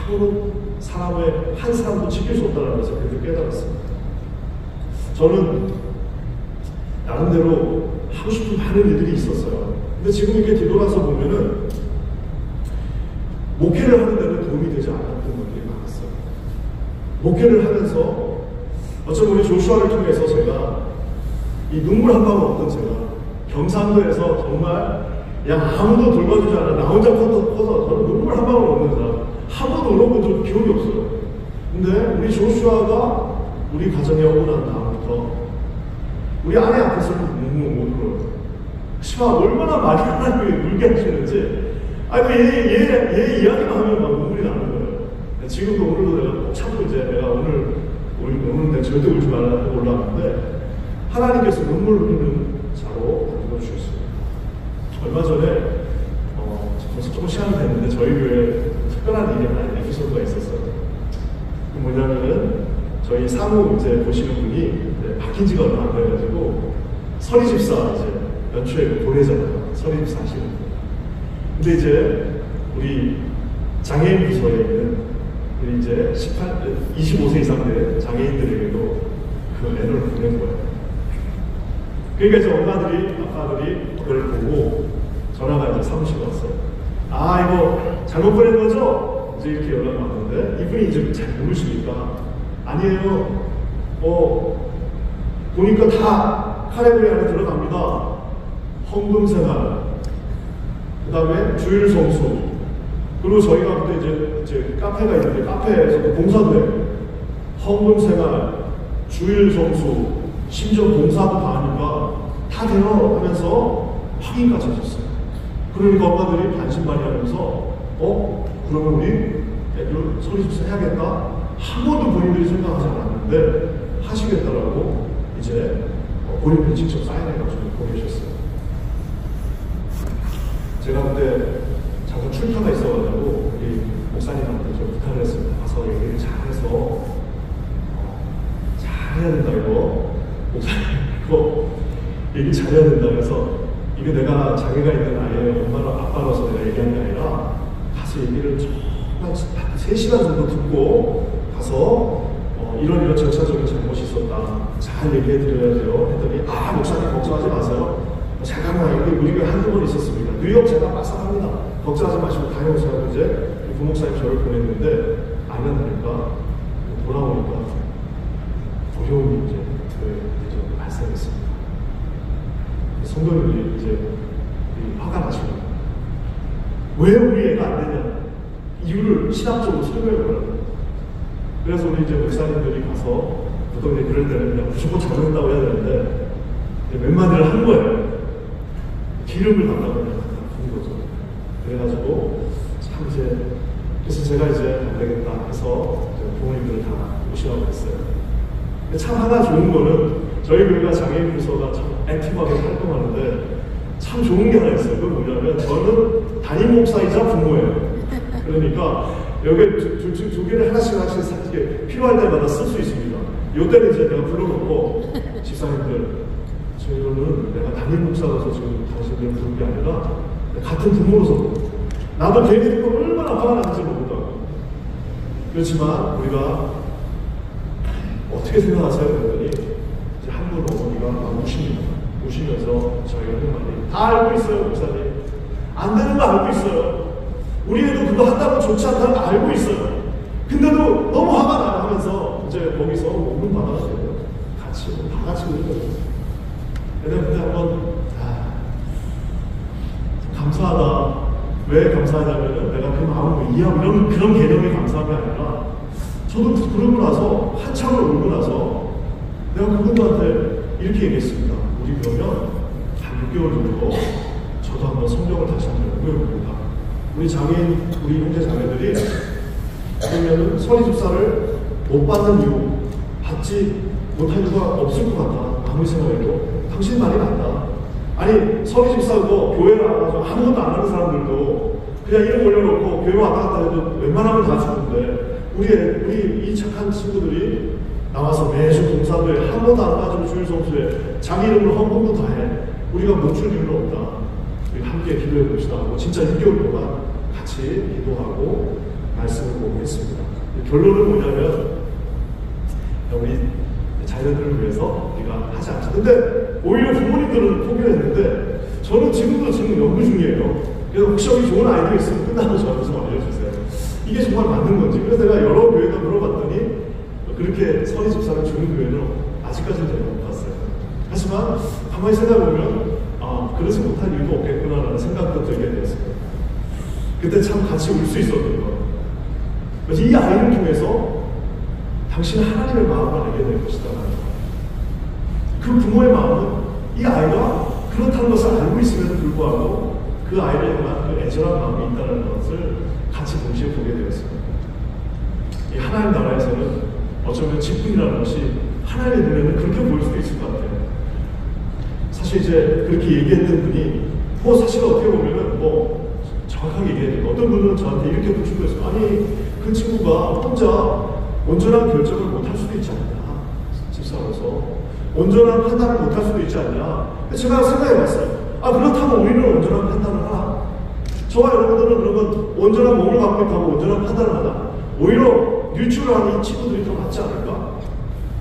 Speaker 4: 아무런 사람의 한 사람도 지킬 수 없다는 것을 그때 깨달았습니다. 저는 나름대로 하고 싶은 많은 일들이 있었어요. 근데 지금 이렇게 뒤돌아서 보면은 목회를 하는 데는 도움이 되지 않았던 것들이 많았어요. 목회를 하면서 어쩌면 우리 조슈아를 통해서 제가 이 눈물 한 방울 없던 제가 경상도에서 정말 아무도 돌봐주지 않아 나 혼자 커서 저는 눈물 한 방울 없는 사람 한 번도 울어본 적 기억이 없어요. 근데 우리 조슈아가 우리 가정에 오고 난 다음부터 우리 아내 앞에서는 못 울어요. 심하 얼마나 많이 하나님이 울게 하시는지 얘 이야기만 하면 막 눈물이 나는 거예요. 지금도 오늘도 내가 꼭 참고 이제 내가 오늘 내가 절대 울지 말라고 올라왔는데 하나님께서 눈물 흘리는 자로 만들어 주셨어요. 얼마 전에 벌써 조금 시간이 됐는데 저희 교회에 특별한 일이 하나 에피소드가 있었어요. 그 뭐냐면은 저희 사무 이제 보시는 분이 바뀐 지가 얼마 안 돼가지고 서리집사 이제 연초에 보내잖아요. 서리집사 하시는 분. 근데 이제 우리 장애인 부서에 있는 우리 이제 25세 이상 된 장애인들에게도 그 애를 보낸 거예요. 그러니까 이제 엄마들이 아빠들이 그걸 보고 전화가 이제 사무실에 왔어요. 이거 잘못 보낸 거죠? 이제 이렇게 연락이 왔는데 이분이 이제 잘 모르시니까 아니에요. 보니까 다 카테고리 안에 들어갑니다. 헌금생활, 그 다음에 주일 성수, 그리고 저희가 그때 이제 카페가 있는데 카페에서도 봉사도 해요. 헌금생활, 주일 성수, 심지어 봉사도 다 하니까 다 돼요 하면서 확인까지 하셨어요. 그러니까 엄마들이 반신반의하면서 그러면 우리 애들 서리집사 해야겠다? 한 번도 본인들이 생각하지 않았는데 하시겠다라고 이제 본인들이 직접 사인해가지고 보내주셨어요. 제가 그때 잠깐 출타가 있어가지고 우리 목사님한테 좀 부탁을 했습니다. 가서 얘기를 잘해서 잘해야 된다 이거 목사님 이거 얘기 잘해야 된다 그래서 이게 내가 장애가 있는 아이의 엄마랑 아빠로서 내가 얘기한 게 아니라 가서 얘기를 정말 3시간 정도 듣고 가서 이런 절차적인 잘못이 있었다 잘 얘기해 드려야 돼요 했더니 목사님 걱정하지 마세요. 잠깐만 여기 우리가 한두 번 있었습니다. 뉴욕 제가 빠삭합니다. 걱정하지 마시고 다녀오세요. 이제 부목사님 저를 보냈는데 안 한다니까 돌아오니까 어려움이 이제 발생했습니다. 성도님들이 이제 화가 나시고 왜 우리 애가 안 되냐 이유를 신학적으로 설명해 보라고. 그래서 우리 이제 목사님들이 가서 보통 이제 그럴 때는 그냥 무조건 잘못했다고 해야 되는데 몇 마디를 한 거예요. 기름을 담다고 그냥 한 거죠. 그래가지고 참 이제 그래서 제가 이제 안 되겠다 해서 부모님들을 다 모시라고 했어요. 근데 참 하나 좋은 거는 저희 교회가 장애인 부서가 참 액티브하게 활동하는데 참 좋은 게 하나 있어요. 그건 뭐냐면 저는 담임 목사이자 부모예요. 그러니까 여기 두 개를 하나씩 필요할 때마다 쓸 수 있습니다. 이때는 이제 내가 불러놓고 집사님들 저희는 내가 담임 목사라서 지금 당신들 부른 게 아니라 같은 부모로서 나도 걔네들 얼마나 화가 나는지 모르다고 그렇지만 우리가 어떻게 생각하세요? 그랬더니 이제 한 분 어머니가 막 우시면서 저희가 하는 말이 다 알고 있어요, 목사님. 안 되는 거 알고 있어요. 우리 애도 그거 한다고 좋지 않다는 거 알고 있어요. 근데도 너무 화가 나요 하면서 이제 거기서 오는 받아가지고 다 같이 우는 거죠. 그래서 그때 한번 감사하다. 왜 감사하냐면은 내가 그 마음을 이해하고 이런 그런 개념이 감사한 게 아니라 저도 그러고 나서 한참을 울고 나서 내가 그분들한테 이렇게 얘기했습니다. 우리 그러면 한 6개월 정도 저도 한번 성경을 다시 한번 읽어봅니다. 우리 장애인, 우리 형제 자매들이 그러면 서리집사를 못 받는 이유, 받지 못할 이유가 없을 것 같다. 아무리 생각해도 당신 말이 맞다. 아니 서리집사고 교회 나와서 아무것도 안 하는 사람들도 그냥 이름 올려놓고 교회 왔다 갔다 해도 웬만하면 다 주는데 우리 이 착한 친구들이 나와서 매주 봉사도에 한 번도 안 빠지고 주일 성수에 자기 이름으로 헌금도 다 해. 우리가 못 줄 이유는 없다. 우리 함께 기도해 봅시다 하고 진짜 6개월 동안 같이 기도하고 말씀을 보고 했습니다. 결론은 뭐냐면 우리 자녀들을 위해서 우리가 하지 않죠. 근데 오히려 부모님들은 포기를 했는데 저는 지금 연구 중이에요. 그래서 혹시 여기 좋은 아이디어 있으면 끝나고 저한테 좀 알려주세요. 이게 정말 맞는 건지. 그래서 내가 여러 교회가 물어봤더니 그렇게 서리집사를 주는 교회는 아직까지는 제가 못 봤어요. 하지만 가만히 생각해보면 그러지 못할 이유도 없겠구나라는 생각도 들게 되었어요. 그때 참 같이 울 수 있었던 거예요. 그래서 이 아이를 통해서 당신은 하나님의 마음을 알게 될 것이다. 그 부모의 마음은 이 아이가 그렇다는 것을 알고 있음에도 불구하고 그 아이를 향한 그 애절한 마음이 있다는 것을 같이 동시에 보게 되었습니다. 이 하나님 나라에서는 어쩌면 직분이라는 것이 하나님의 눈에는 그렇게 보일 수도 있을 것 같아요. 사실 이제 그렇게 얘기했던 분이 사실 어떻게 보면은 정확하게 얘기해야 돼요. 어떤 분은 저한테 이렇게 부추겼어요. 아니 그 친구가 혼자 온전한 결정을 못할 수도 있지 않냐. 집사로서 온전한 판단을 못할 수도 있지 않냐. 제가 생각해봤어요. 그렇다면 우리는 온전한 판단을 하나? 저와 여러분들은 그러면 온전한 몸을 갖고 있다고 온전한 판단을 하나? 오히려 뉴트럴한 이 친구들이 더 낫지 않을까?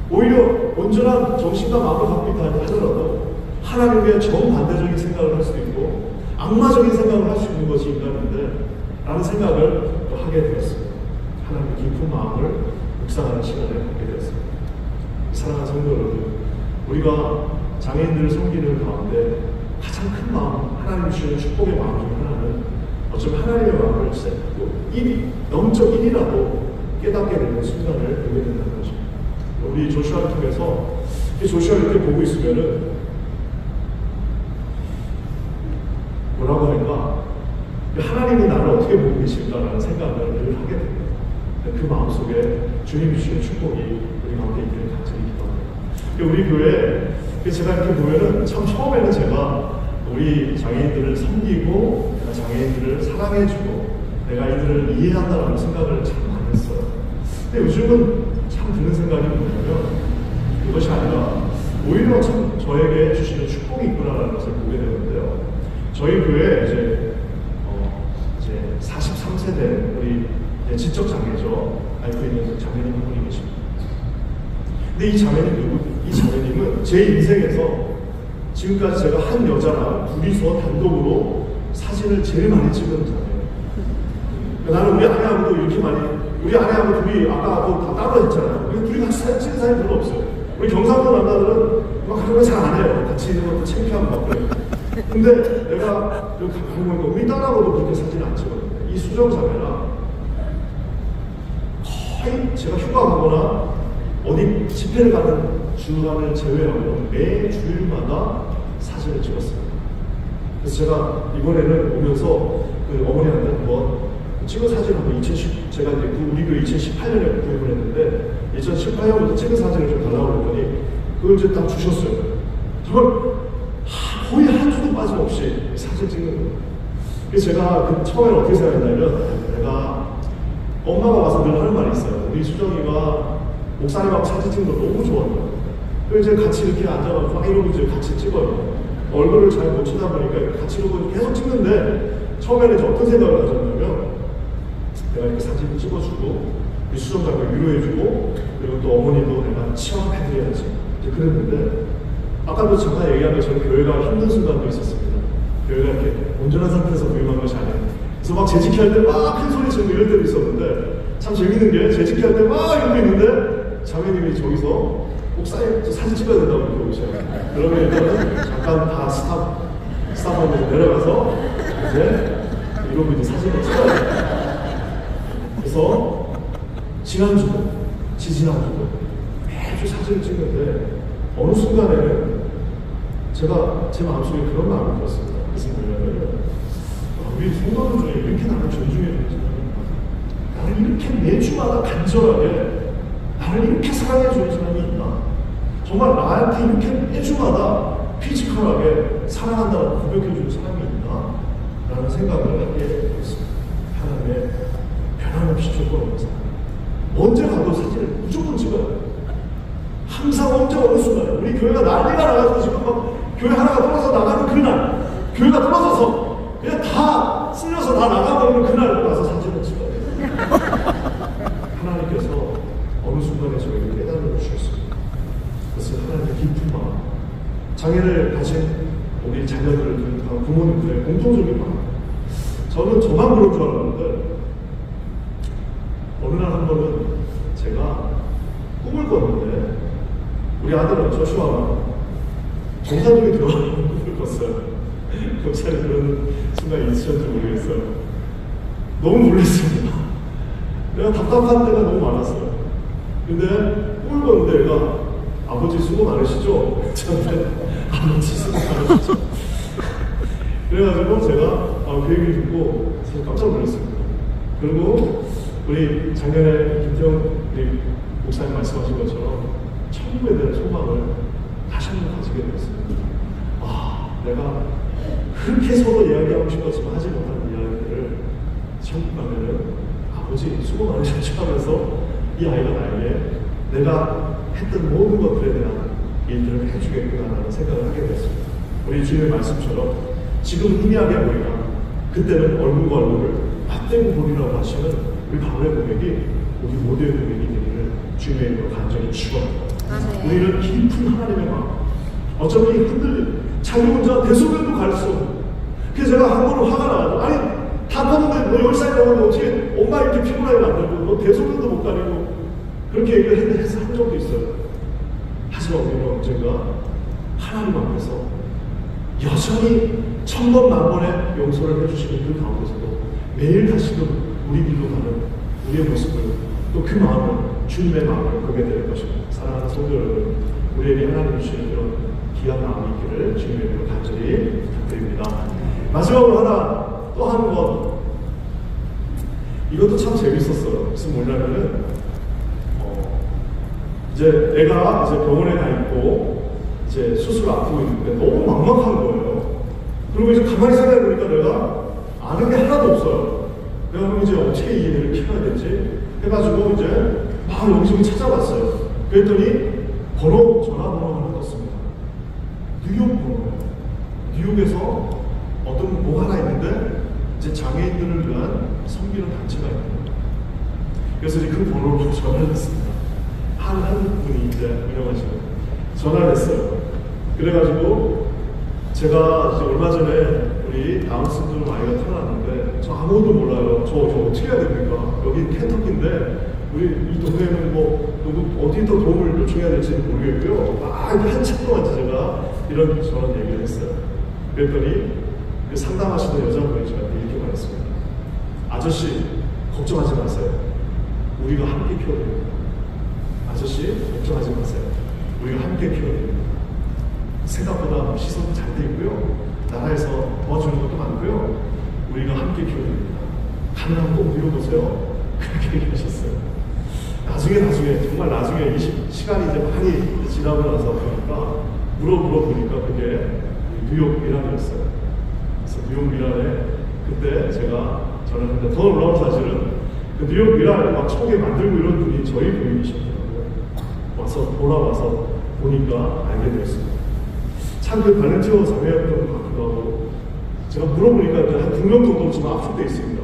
Speaker 4: 오히려 온전한 정신과 마음을 갖고 있다 하더라도 하나님의 정반대적인 생각을 할 수도 있고 악마적인 생각을 할 수 있는 것이 인간인데 라는 생각을 또 하게 되었습니다. 하나님의 깊은 마음을 묵상하는 시간을 갖게 되었습니다. 사랑하는 성도 여러분, 우리가 장애인들을 섬기는 가운데 가장 큰 마음, 하나님 주시는 축복의 마음 중 하나는 어쩌면 하나님의 마음을 진짜 영적 1이라도 깨닫게 되는 순간을 보게 된다는 것입니다. 우리 조슈아를 통해서 조슈아를 이렇게 보고 있으면은 뭐라고 할까? 하나님이 나를 어떻게 보고 계실까라는 생각을 늘 하게 됩니다. 그 마음속에 주님이 주시는 축복이 우리 가운데 있기를 간절히 기도합니다. 우리 교회 제가 이렇게 보면은 참 처음에는 제가 우리 장애인들을 섬기고 내가 장애인들을 사랑해주고 내가 이들을 이해한다는 생각을 참 많이 했어요. 근데 요즘은 참 드는 생각이 뭐냐면 그것이 아니라 오히려 참 저에게 주시는 축복이 있구나라는 것을 보게 되는데요. 저희 교회에 이제 43세 우리 지적 장애죠. 앓고 있는 장애인 한 분이 계십니다. 근데 이 장애인은 제 인생에서 지금까지 제가 한 여자랑 둘이서 단독으로 사진을 제일 많이 찍은 자예요. 나는 우리 아내하고도 이렇게 우리 아내하고 둘이 아까도 다 따로 했잖아요. 우리 둘이 같이 사진 찍은 사람이 별로 없어요. 우리 경상도 남자들은 막 그런 거 잘 안 해요. 같이 있는 것도 창피하고 막 그래요. 근데 내가 여기 가만히 보니까 우리 딸하고도 그렇게 사진을 안 찍었는데 이 수정 자매랑 거의 제가 휴가 가거나 어디 집회를 가는 주간을 제외하고 매 주일마다 사진을 찍었습니다. 그래서 제가 이번에는 오면서 그 어머니한테 한번 찍은 사진 한번 제가 이제 우리 교회 2018년에 구입을 했는데 2018년부터 찍은 사진을 좀 달라고 했더니 그걸 이제 딱 주셨어요. 정말 거의 한 주도 빠짐없이 사진 찍는 거예요. 그래서 제가 처음에는 어떻게 생각했냐면 내가 엄마가 와서 늘 하는 말이 있어요. 우리 수정이가 목사님하고 사진 찍는 거 너무 좋아해요. 그래서 이제 같이 이렇게 앉아가지고 막 이러고 이제 같이 찍어요. 얼굴을 잘 못 쳐다보니까 같이 이러고 계속 찍는데 처음에는 이제 어떤 생각을 가졌냐면 내가 이렇게 사진을 찍어주고 수정자를 위로해주고 그리고 또 어머니도 내가 취업해드려야지 이제 그랬는데 아까도 잠깐 얘기한 것처럼 교회가 힘든 순간도 있었습니다. 교회가 이렇게 온전한 상태에서 부임한 것이 아니에요. 그래서 막 재직할 때 막 큰 소리 치고 이럴 때도 있었는데 참 재밌는 게 재직할 때 막 이러고 있는데 자매님이 저기서 꼭 사진 찍어야 된다고 이렇게 오셔요. 그러면 일단은 잠깐 다 스탑하고 내려가서 이제 이러고 이제 사진을 찍어야 돼요. 그래서 지난주도 지지난주도 매주 사진을 찍는데 어느 순간에는 제가 제 마음속에 그런 마음이 들었습니다. 무슨 뭐냐면 우리 성도들 중에 이렇게 나를 존중해주는 나를 이렇게 매주마다 간절하게 나를 이렇게 사랑해주는 사람이 있나? 정말 나한테 이렇게 매주마다 피지컬하게 사랑한다고 고백해주는 사람이 있나? 라는 생각을 하게 됐습니다. 하나님의 변함없이 조건 없는 사람. 언제 가도 사진을 무조건 찍어요. 항상 언제 어느 순간에 우리 교회가 난리가 나가서 지금 막 교회 하나가 떨어져 나가는 그날 교회가 떨어져서 그냥 다 쓸려서 다 나가버리는 그날 가서 사진을 찍어요. 하나님께서 어느 순간에 저에게 깨달음을 주셨습니다. 그래서 하나님의 깊은 마음, 장애를 가진 우리 자녀들을 두는 부모님들의 공통적인 마음. 저는 저만 그런 줄 알았는데 어느 날 한 번은 제가 꿈을 꿨는데 우리 아들은 조슈아가 정상적인 들어가는 꿈을 꿨어요. 경찰이 그런 순간이 있으셨는지 모르겠어요. 너무 놀랐습니다. 내가 답답한 데가 너무 많았어요. 근데 꿈을 꿨는데 얘가 아버지 수고 많으시죠? 저한테 아버지 수고 많으시죠? 그래가지고 제가 그 얘기를 듣고 사실 깜짝 놀랐습니다. 그리고 우리 작년에 김태형 우리 목사님 말씀하신 것처럼 천국에 대한 소망을 다시 한번 가지게 되었습니다. 내가 그렇게 서로 이야기하고 싶었지만 하지 못하는 이야기들을 천국 가면은 아버지 수고 많으셨죠 하면서 이 아이가 나에게 내가 했던 모든 것들에 대한 일들을 해주겠구나라는 생각을 하게 됐습니다. 우리 주님의 말씀처럼 지금 희미하게 보이나 그때는 얼굴과 얼굴을 맞대고 보리라고 하시는 우리 바울의 고백이 우리 모두의 고백이 되기를 주님의 이름으로 간절히 축원합니다. 우리는 깊은 하나님의 마음, 어쩌면 흔들림, 자기 혼자 대소변도 갈 수 없는. 그래서 제가 한 번은 화가 나가지고 아니 다 컸는데 너 10살 넘었는데 어떻게 엄마 이렇게 피곤하게 만들고 너 대소변도 못 가리고 그렇게 얘기를 한 적도 있어요. 하지만 우리는 언젠가 하나님 앞에서 여전히 천번 만번의 용서를 해주시는 그 가운데서도 매일 다시금 우리 길로 가는 우리의 모습을 또 그 마음을 주님의 마음을 보게 될 것입니다. 사랑하는 성도 여러분, 우리에게 하나님 주시는 이런 귀한 마음이 있기를 주님의 이름으로 간절히 부탁드립니다. 마지막으로 또 하는 건 이것도 참 재밌었어요. 무슨 뭐냐면은 이제 애가 이제 병원에 가 있고 이제 수술 앞두고 있는데 너무 막막한 거예요. 그리고 이제 가만히 생각해 보니까 내가 아는 게 하나도 없어요. 내가 그럼 이제 어떻게 이 애를 키워야 되지? 해가지고 이제 막 여기저기 찾아봤어요. 그랬더니 전화번호 하나 떴습니다. 뉴욕 번호예요. 뉴욕에서 어떤 뭐가 하나 있는데 이제 장애인들을 위한 섬기는 단체가 있는 거예요. 그래서 이제 그 번호로 전화를 했습니다. 한 분이 이제 운영하시는 전화를 했어요. 그래가지고 제가 이제 얼마 전에 우리 다운 신드롬 아이가 태어났는데 저 아무것도 몰라요. 저 어떻게 해야 됩니까? 여기 켄터키인데 우리 이 동네에는 뭐 누구 어디서 도움을 요청해야 될지는 모르겠고요. 한참 동안 제가 이런 저런 얘기를 했어요. 그랬더니 그 상담하시는 여자분이 저한테 이렇게 말했습니다. 아저씨 걱정하지 마세요. 우리가 함께 키워드립니다. 아저씨 걱정하지 마세요. 우리가 함께 키워드립니다. 생각보다 시설도 잘 돼 있고요. 나라에서 도와주는 것도 많고요. 우리가 함께 키워드립니다. 가능하면 꼭 밀어보세요. 그렇게 얘기하셨어요. 정말 나중에 시간이 이제 많이 지나고 나서 보니까 물어보니까 그게 뉴욕 미란이었어요. 그래서 뉴욕 미란에 그때 제가 전화했는데 더 놀라운 사실은 그 뉴욕 미란을 막 초기에 만들고 이런 분이 저희 부인이셨더라고요. 돌아와서 보니까 알게 되었습니다. 참 그 발렌티어 자매였던 것 같기도 하고 제가 물어보니까 한 2명 정도 지금 압축되어 있습니다.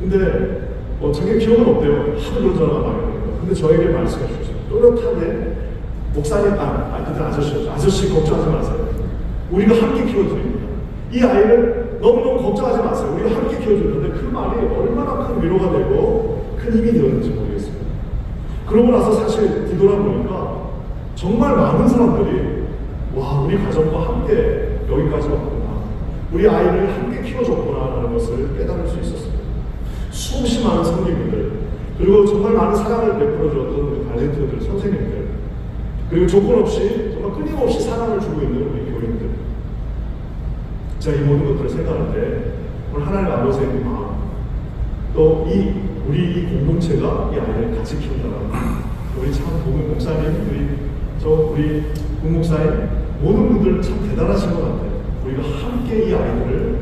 Speaker 4: 근데 자기 기억은 없대요. 하도 그런 전화가 많이 거예요. 근데 저에게 말씀해 주셨어요. 또렷하게 목사님, 그때 아저씨였죠. 아저씨 걱정하지 마세요. 우리가 함께 키워드립니다. 이 아이를 너무너무 걱정하지 마세요. 우리가 함께 키워줄 건데 그 말이 얼마나 큰 위로가 되고 큰 힘이 되었는지 모르겠습니다. 그러고 나서 사실 뒤돌아보니까 정말 많은 사람들이 와, 우리 가정과 함께 여기까지 왔구나. 우리 아이를 함께 키워줬구나 라는 것을 깨달을 수 있었습니다. 수없이 많은 성도님들, 그리고 정말 많은 사랑을 베풀어주었던 우리 발렌티어들, 선생님들, 그리고 조건 없이 정말 끊임없이 사랑을 주고 있는 우리 교인들. 제가 이 모든 것들을 생각할 때 오늘 하나님 아버지의 그 마음, 또 우리 이 공동체가 이 아이를 같이 키운다는 것, 우리 참 복음 목사님, 우리 국목사님, 모든 분들 참 대단하신 것 같아요. 우리가 함께 이 아이들을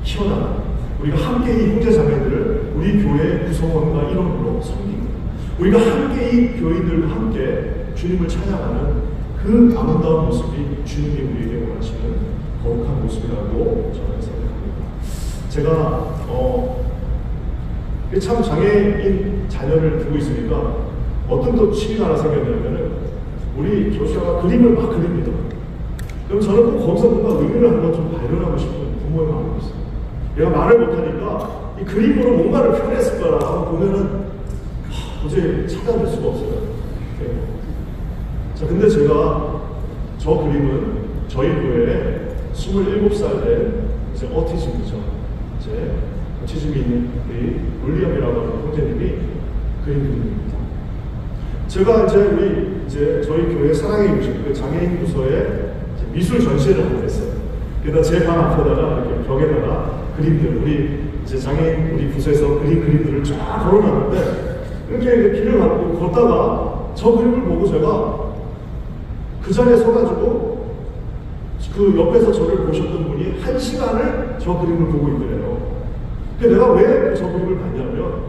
Speaker 4: 키워나가는, 우리가 함께 이 형제자매들을 우리 교회 구성원과 일원으로 섬기고, 우리가 함께 이 교인들과 함께 주님을 찬양하는 그 아름다운 모습이 주님이 우리에게 원하시는 거룩한 모습이라고 저는 생각합니다. 제가 참 장애인 자녀를 두고 있으니까 어떤 또 취미가 하나 생겼냐면은 우리 조슈아가 그림을 막 그립니다. 그럼 저는 꼭 거기서 뭔가 의미를 한번 좀 발견하고 싶은 부모의 마음이 있어요. 얘가 말을 못하니까 이 그림으로 뭔가를 표현했을 거라 보면은 도저히 찾아낼 수가 없어요. 네. 자, 근데 제가 저 그림은 저희 교회에 27살 된 이제 어티즘이죠. 이제 오티즘이 있는 우리 윌리엄이라고 하는 형제님이 그린 그림입니다. 제가 이제 저희 교회 사랑의 유식, 그 장애인 부서에 미술 전시회를 하게 됐어요. 그러다 제 방 앞에다가 이렇게 벽에다가 그림들, 우리 이제 장애인 우리 부서에서 그린 그림들을 쫙 걸어놨는데 이렇게 길을 걷다가 저 그림을 보고 제가 그 자리에 서가지고 그 옆에서 저를 보셨던 분이 1시간을 저 그림을 보고 있더래요. 근데 내가 왜 저 그림을 봤냐면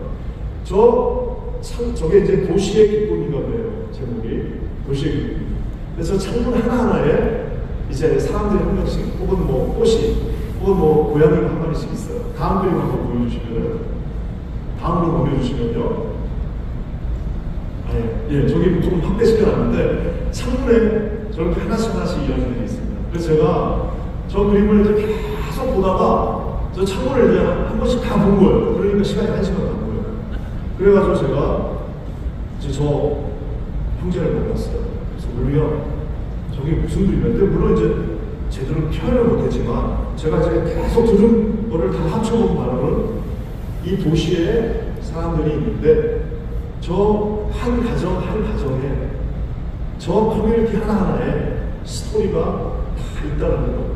Speaker 4: 저게 이제 도시의 기쁨인가 봐요. 제목이 도시의 기쁨. 그래서 창문 하나하나에 이제 사람들이 한 명씩 혹은 뭐 꽃이 혹은 뭐 고양이가 한 마리씩 있어요. 다음 그림 한번 보여주시면은 다음으로 넘겨주시면요. 예, 저기 조금 확대시켜놨는데 창문에 저렇게 하나씩 이어진 게 있습니다. 그래서 제가 저 그림을 이제 계속 보다가 저 창문을 이제 한 번씩 다 본 거예요. 그러니까 시간이 1시간 간 거예요. 그래가지고 제가 이제 저 형제를 만났어요. 그래서 우리가 저게 무슨 그림인데, 물론 이제 제대로 표현을 못했지만 제가 이제 계속 들은 거를 다 합쳐본 바로는 이 도시에 사람들이 있는데 저 한 가정 한 가정에 저 커뮤니티 하나하나에 스토리가 다 있다는 거예요.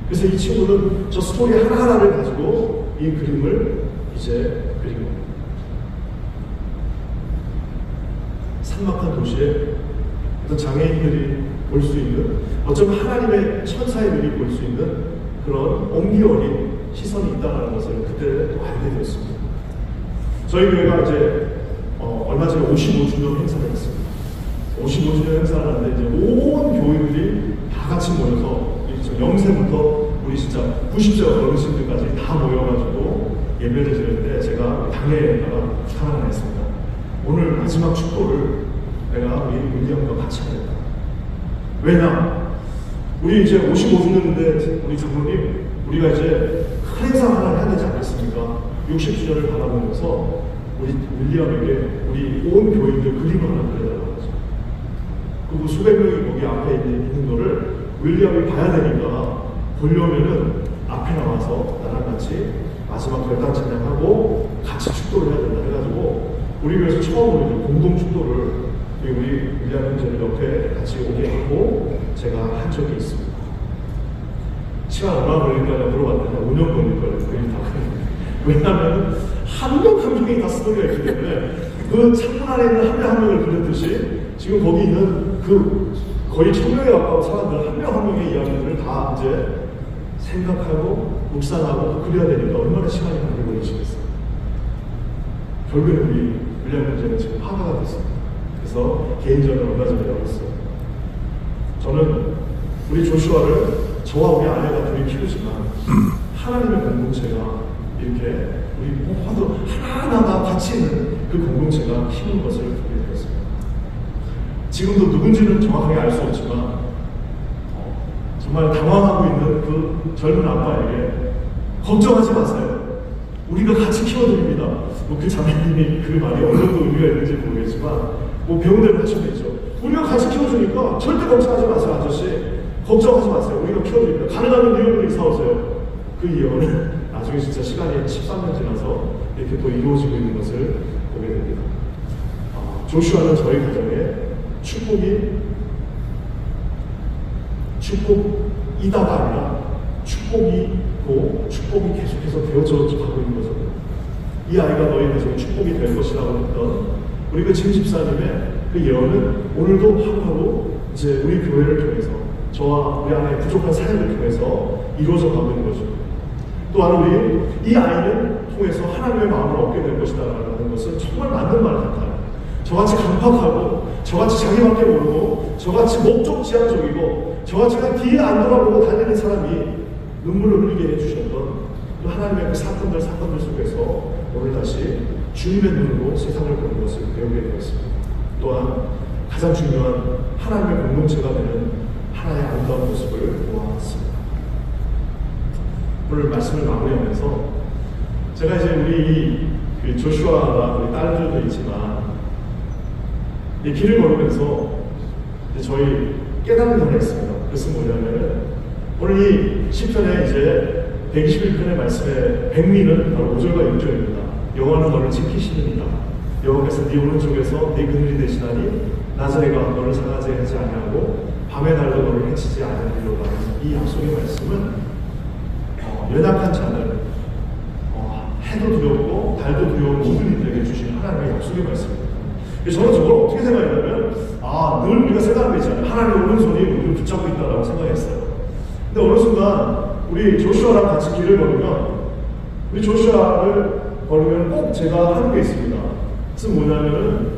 Speaker 4: 그래서 이 친구는 저 스토리 하나하나를 가지고 이 그림을 이제 그리고 삭막한 도시에 어떤 장애인들이 볼 수 있는, 어쩌면 하나님의 천사의 눈이 볼 수 있는 그런 온기 어린 시선이 있다는 것을 그때 또 알게 되었습니다. 저희 교회가 이제 얼마 전에 55주년 행사를 했습니다. 55주년 행사를 하는데 이제 온 교인들이 다 같이 모여서 0세부터 우리 진짜 90세 어르신들까지 다 모여가지고 예배를 드렸는데 제가 당회에다가 부탁을 했습니다. 오늘 마지막 축도를 내가 우리 윌리엄과 같이 하겠다. 왜냐? 우리 이제 55주년인데 우리 장로님, 우리가 이제 큰 행사 하나 해야 되지 않겠습니까? 60주년을 바라보면서 우리 윌리엄에게 우리 온 교인들 그림을 하나 그려달라고 하죠. 그리고 수백 명이 거기 앞에 있는 거를 윌리엄이 봐야 되니까 보려면은 앞에 나와서 나랑 같이 마지막 결단 찬양하고 같이 축도를 해야 된다 해가지고 우리 교회에서 처음으로 공동 축도를 우리 윌리엄 형제를 옆에 같이 오게 하고 제가 한 적이 있습니다. 시간 얼마나 걸릴까요? 물어봤더니 5년 걸릴 거예요. 거의 다. 왜냐하면 한 명 한 명이 다 스토리가 있기 때문에 그 창문 안에 있는 한 명 한 명을 그렸듯이 지금 거기 있는 그 거의 1000명에 가까운 사람들 한 명 한 명의 이야기들을 다 이제 생각하고 묵상하고 그려야 되니까 얼마나 시간이 많이 걸리시겠어요. 결국에 우리 윌리엄 형제는 지금 파가가 됐습니다. 그래서 개인전을 얼마 전에 열었어요. 저는 우리 조슈아를 저와 우리 아내가 둘이 키우지만 하나님의 공동체가 이렇게 우리 모두 하나하나가 같이 있는 그 공동체가 힘인 것을 보게 되었습니다. 지금도 누군지는 정확하게 알 수 없지만 정말 당황하고 있는 그 젊은 아빠에게 걱정하지 마세요. 우리가 같이 키워드립니다. 뭐 그 자매님이 그 말이 어느 정도 의미가 있는지 모르겠지만 뭐 배운대로 하시겠죠. 우리가 같이 키워주니까 절대 걱정하지 마세요, 아저씨. 걱정하지 마세요. 우리가 키워드립니다. 가능하면 뉴욕으로 이사 오세요. 그 예언은 나중에 진짜 시간이 13년 지나서 이렇게 또 이루어지고 있는 것을 보게 됩니다. 조슈아는 저희 가정에 축복이다가 아니라 축복이고 축복이 계속해서 되어져 가고 있는 거죠. 이 아이가 너희 가정에 축복이 될 것이라고 했던 우리 그 진 집사님의 그 예언은 오늘도 하루하루 이제 우리 교회를 통해서 저와 우리 아내의 부족한 사역을 통해서 이루어져 가고 있는 거죠. 또한 우리 이 아이를 통해서 하나님의 마음을 얻게 될 것이다라는 것은 정말 맞는 말 같아요. 저같이 강팍하고 저같이 자기밖에 모르고 저같이 목적지향적이고 저같이 그냥 뒤에 안 돌아보고 달리는 사람이 눈물을 흘리게 해주셨던 그 하나님의 그 사건들 속에서 오늘 다시 주님의 눈으로 세상을 보는 것을 배우게 되었습니다. 또한 가장 중요한 하나님의 공동체가 되는 하나의 아름다운 모습을 보았습니다. 오늘 말씀을 마무리하면서 제가 이제 우리 그 조슈아와 우리 딸들도 있지만 이 길을 걸으면서 저희 깨달은 하나 있습니다. 그것은 뭐냐면은 오늘 이 시편에 이제 121편의 말씀의 백미는 바로 5절과 6절입니다. 여호와는 너를 지키시느니라. 여호와께서 네 오른쪽에서 네 그늘이 되시나니 낮에 해가 너를 상하지 하지 아니하고 밤의 날도 너를 해치지 아니하리로다. 이 약속의 말씀은 연약한 자는 해도 두렵고 달도 두려운 모든 이들에게 주신 하나님의 약속의 말씀입니다. 저는 저걸 어떻게 생각했냐면 늘 우리가 생각하는 게 있잖아요. 하나님의 오른손이 우리를 붙잡고 있다고 생각했어요. 근데 어느 순간 우리 조슈아랑 같이 길을 걸으면 우리 조슈아를 걸으면 꼭 제가 하는 게 있습니다. 그것은 뭐냐면은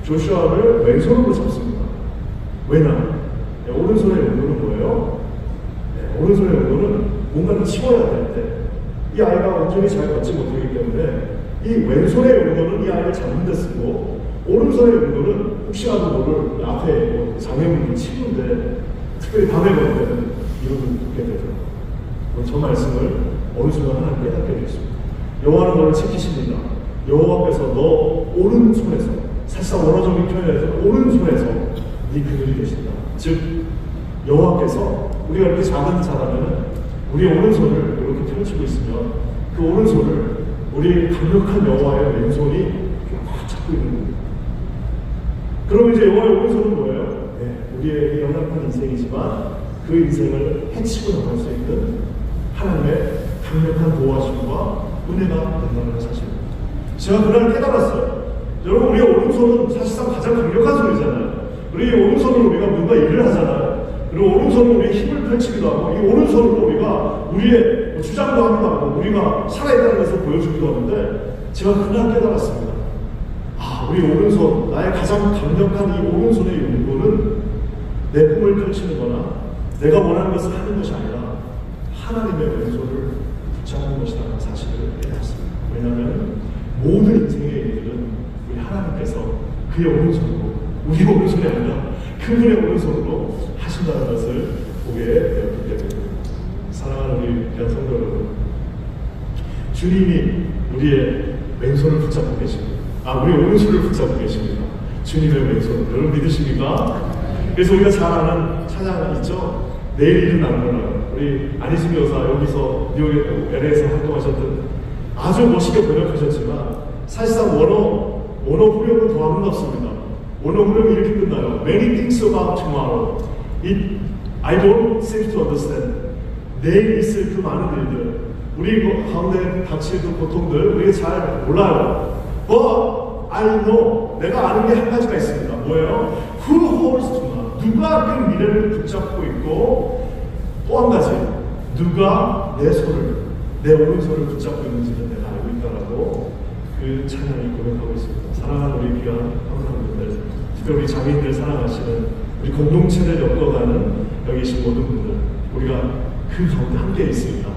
Speaker 4: 조슈아를 왼손으로 잡습니다. 왜냐? 오른손의 용도는 뭐예요? 오른손의 용도는 뭔가를 치워야 될 때 이 아이가 온전히 잘 걷지 못하기 때문에 이 왼손의 용도는 이 아이를 잡는 데 쓰고 오른손의 용도는 혹시라도 너를 앞에 장애물을 치는데 특별히 밤에 걸 때는 이러고 듣게 되더라고요. 저 말씀을 어느 순간 하나님 깨닫게 되었습니다. 여호와는 너를 지키십니다. 여호와께서 너 오른손에서, 사실상 원어적인 표현에서 오른손에서 네 그늘이 되신다. 즉 여호와께서 우리가 이렇게 작은 자라면 우리 오른손을 이렇게 펼치고 있으면 그 오른손을 우리 강력한 여호와의 왼손이 꽉 잡고 있는 겁니다. 그럼 이제 여호와의 오른손은 뭐예요? 우리의 연약한 인생이지만 그 인생을 해치고 나갈 수 있는 하나님의 강력한 보호하심과 은혜가 된다는 사실입니다. 제가 그날 깨달았어요. 여러분, 우리의 오른손은 사실상 가장 강력한 손이잖아요. 우리 오른손으로 우리가 뭔가 일을 하잖아요. 그리고 오른손으로 우리의 힘을 펼치기도 하고, 이 오른손으로 우리가 우리의 주장도 하기도 하고, 우리가 살아있다는 것을 보여주기도 하는데, 제가 그날 깨달았습니다. 우리 오른손, 나의 가장 강력한 이 오른손의 용도는 내 꿈을 펼치는 거나 내가 원하는 것을 하는 것이 아니라 하나님의 왼손을 붙잡는 것이라는 사실을 깨달았습니다. 왜냐하면 모든 인생의 일들은 우리 하나님께서 그의 오른손으로, 우리 오른손이 아니라 그분의 오른손으로 하신다는 것을 보게 되었기 때문입니다. 사랑하는 우리 귀한 성도 여러분, 주님이 우리의 왼손을 붙잡고 계십니다. 우리 오른손을 붙잡고 계십니다. 주님의 왼손. 여러분 믿으십니까? 그래서 우리가 잘 아는 찬양 있죠? 내일 일은 안 일어나요. 우리 안희승 여사 여기서 뉴욕 LA에서 활동하셨던 아주 멋있게 번역하셨지만 사실상 원어 후렴은 더 아름답습니다. 원어 후렴이 이렇게 끝나요. Many things about tomorrow. I don't seem to understand. 내일 있을 그 많은 일들, 우리 가운데 닥칠 그 고통들 우리가 잘 몰라요. But I know. 내가 아는 게 한 가지가 있습니다. 뭐예요? Who holds tomorrow? 누가 그 미래를 붙잡고 있고, 또 한 가지, 누가 내 손을, 내 오른손을 붙잡고 있는지는 내가 알고 있다라고 그 찬양이 고백하고 있습니다. 사랑하는 우리 귀한 형제분들, 특별히 우리 장인들 사랑하시는 우리 공동체를 엮어가는 여기 계신 모든 분들, 우리가 그 가운데 함께 있습니다.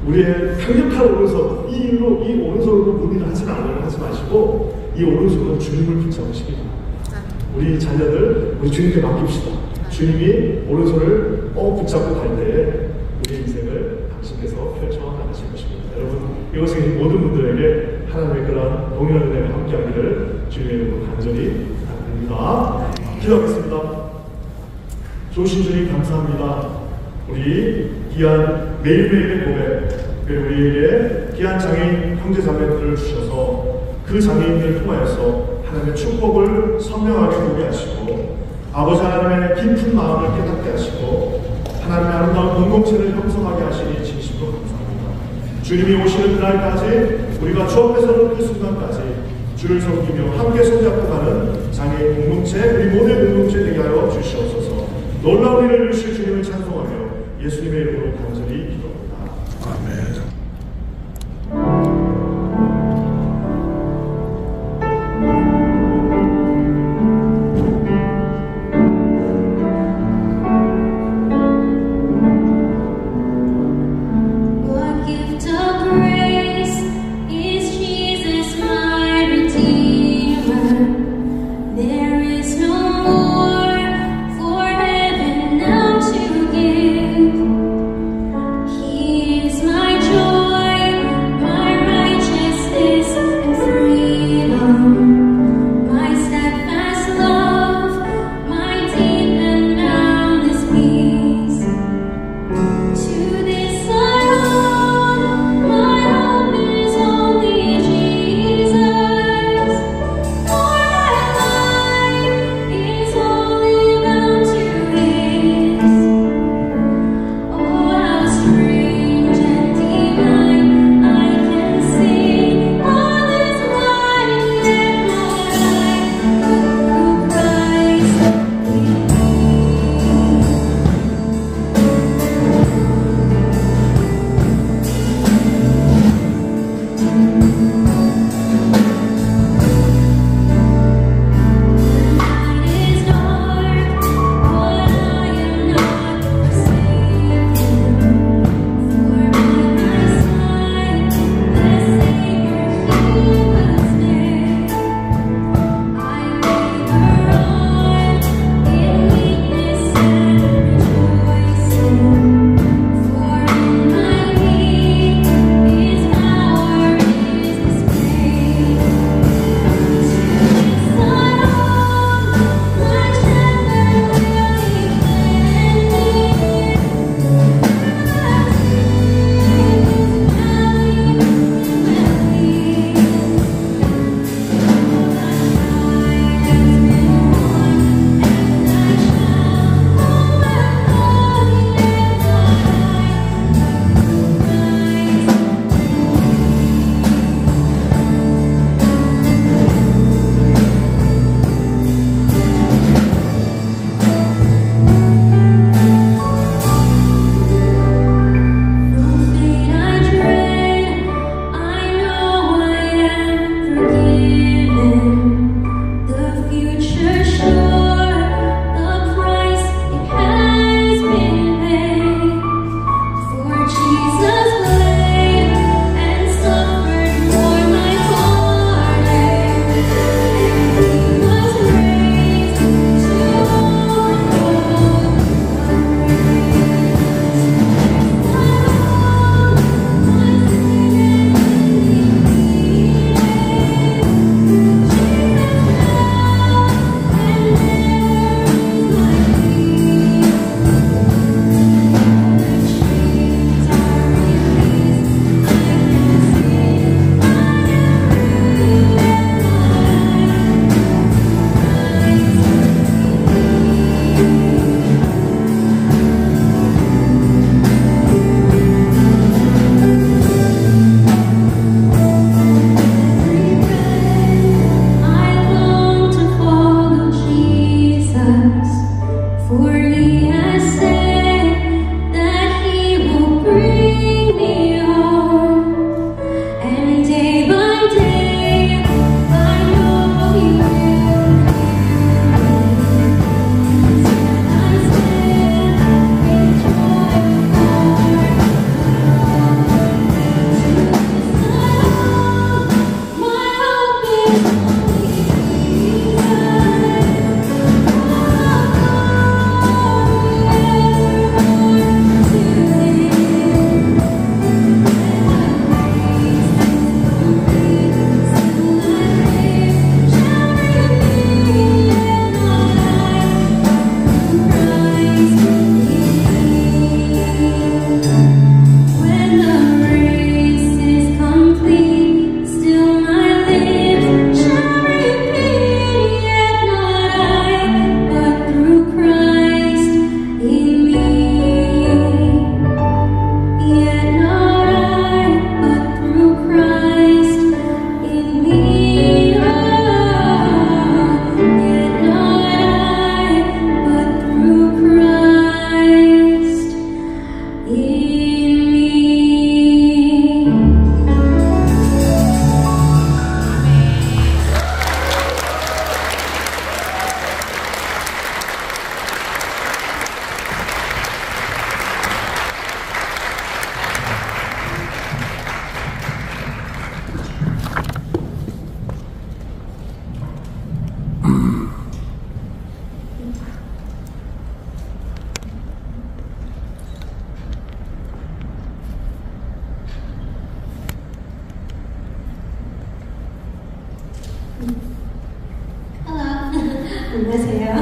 Speaker 4: 우리의 강력한 오른손, 이 일로, 이 오른손으로 무리를 하지 마시고, 이 오른손은 주님을 붙잡으시기 바랍니다. 우리 자녀들, 우리 주님께 맡깁시다. 주님이 오른손을 붙잡고 갈 때에 우리 인생을 당신께서 펼쳐나가실 것입니다. 여러분, 이곳에 계신 모든 분들에게 하나님의 그런 동일한 은혜가 함께하기를 주님의 이름으로 간절히 부탁드립니다. 기도하겠습니다. 좋으신 주님 감사합니다. 우리 귀한 매일매일의 고백, 그리고 우리에게 귀한 장애인 형제자매들을 주셔서 그 장애인들을 통하여서 하나님의 축복을 선명하게 보게 하시고 아버지 하나님의 깊은 마음을 깨닫게 하시고 하나님의 아름다운 공동체를 형성하게 하시니 진심으로 감사합니다. 주님이 오시는 그날까지 우리가 주 앞에 서는 그 순간까지 주를 섬기며 함께 손잡고 가는 장애인 공동체, 우리 모든 공동체 되게 하여 주시옵소서. 놀라운 일을 이루실 주님을 찬송하며 예수님의 이름으로 간절히 기도합니다.
Speaker 2: 아멘.
Speaker 5: Hello. 안녕하세요.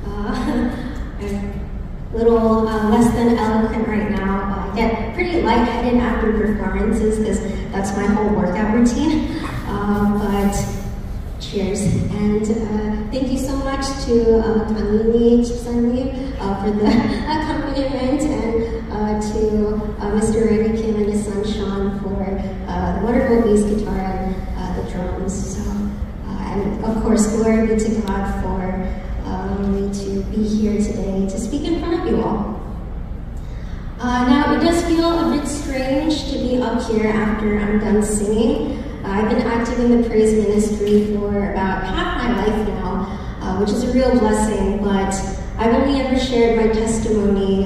Speaker 5: I'm a little less than eloquent right now. I get pretty lightheaded after performances because that's my whole workout routine. But cheers. And thank you so much to Kanini Chipsanli for the accompaniment, and to Mr. Randy Kim and his son Sean for the wonderful bass guitar and the drums. So, and of course, glory be to God for allowing me to be here today to speak in front of you all. Now, it does feel a bit strange to be up here after I'm done singing. I've been active in the praise ministry for about half my life now, which is a real blessing, but I've only ever shared my testimony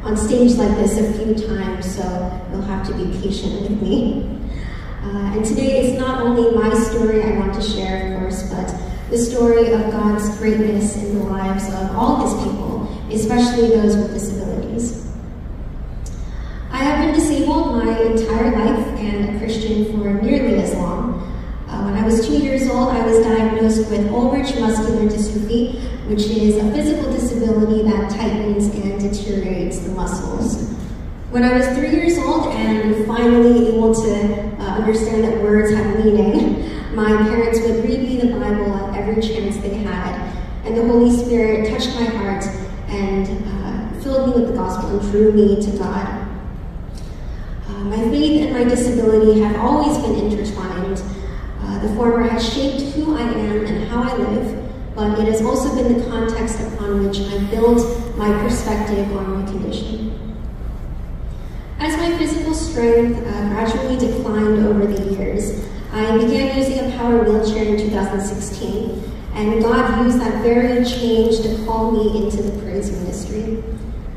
Speaker 5: on stage like this a few times, so you'll have to be patient with me. And today it's not only my story I want to share, of course, but the story of God's greatness in the lives of all his people, especially those with disabilities. I have been disabled my entire life and a Christian for nearly as long. When I was 2 years old, I was diagnosed with Ullrich muscular dystrophy, which is a physical disability that tightens and deteriorates the muscles. When I was 3 years old and finally able to understand that words have meaning, my parents would read me the Bible at every chance they had, and the Holy Spirit touched my heart and filled me with the gospel and drew me to God. My faith and my disability have always been intertwined. The former has shaped who I am and how I live, but it has also been the context upon which I built my perspective on my condition. As my physical strength gradually declined over the years, I began using a power wheelchair in 2016, and God used that very change to call me into the praise ministry.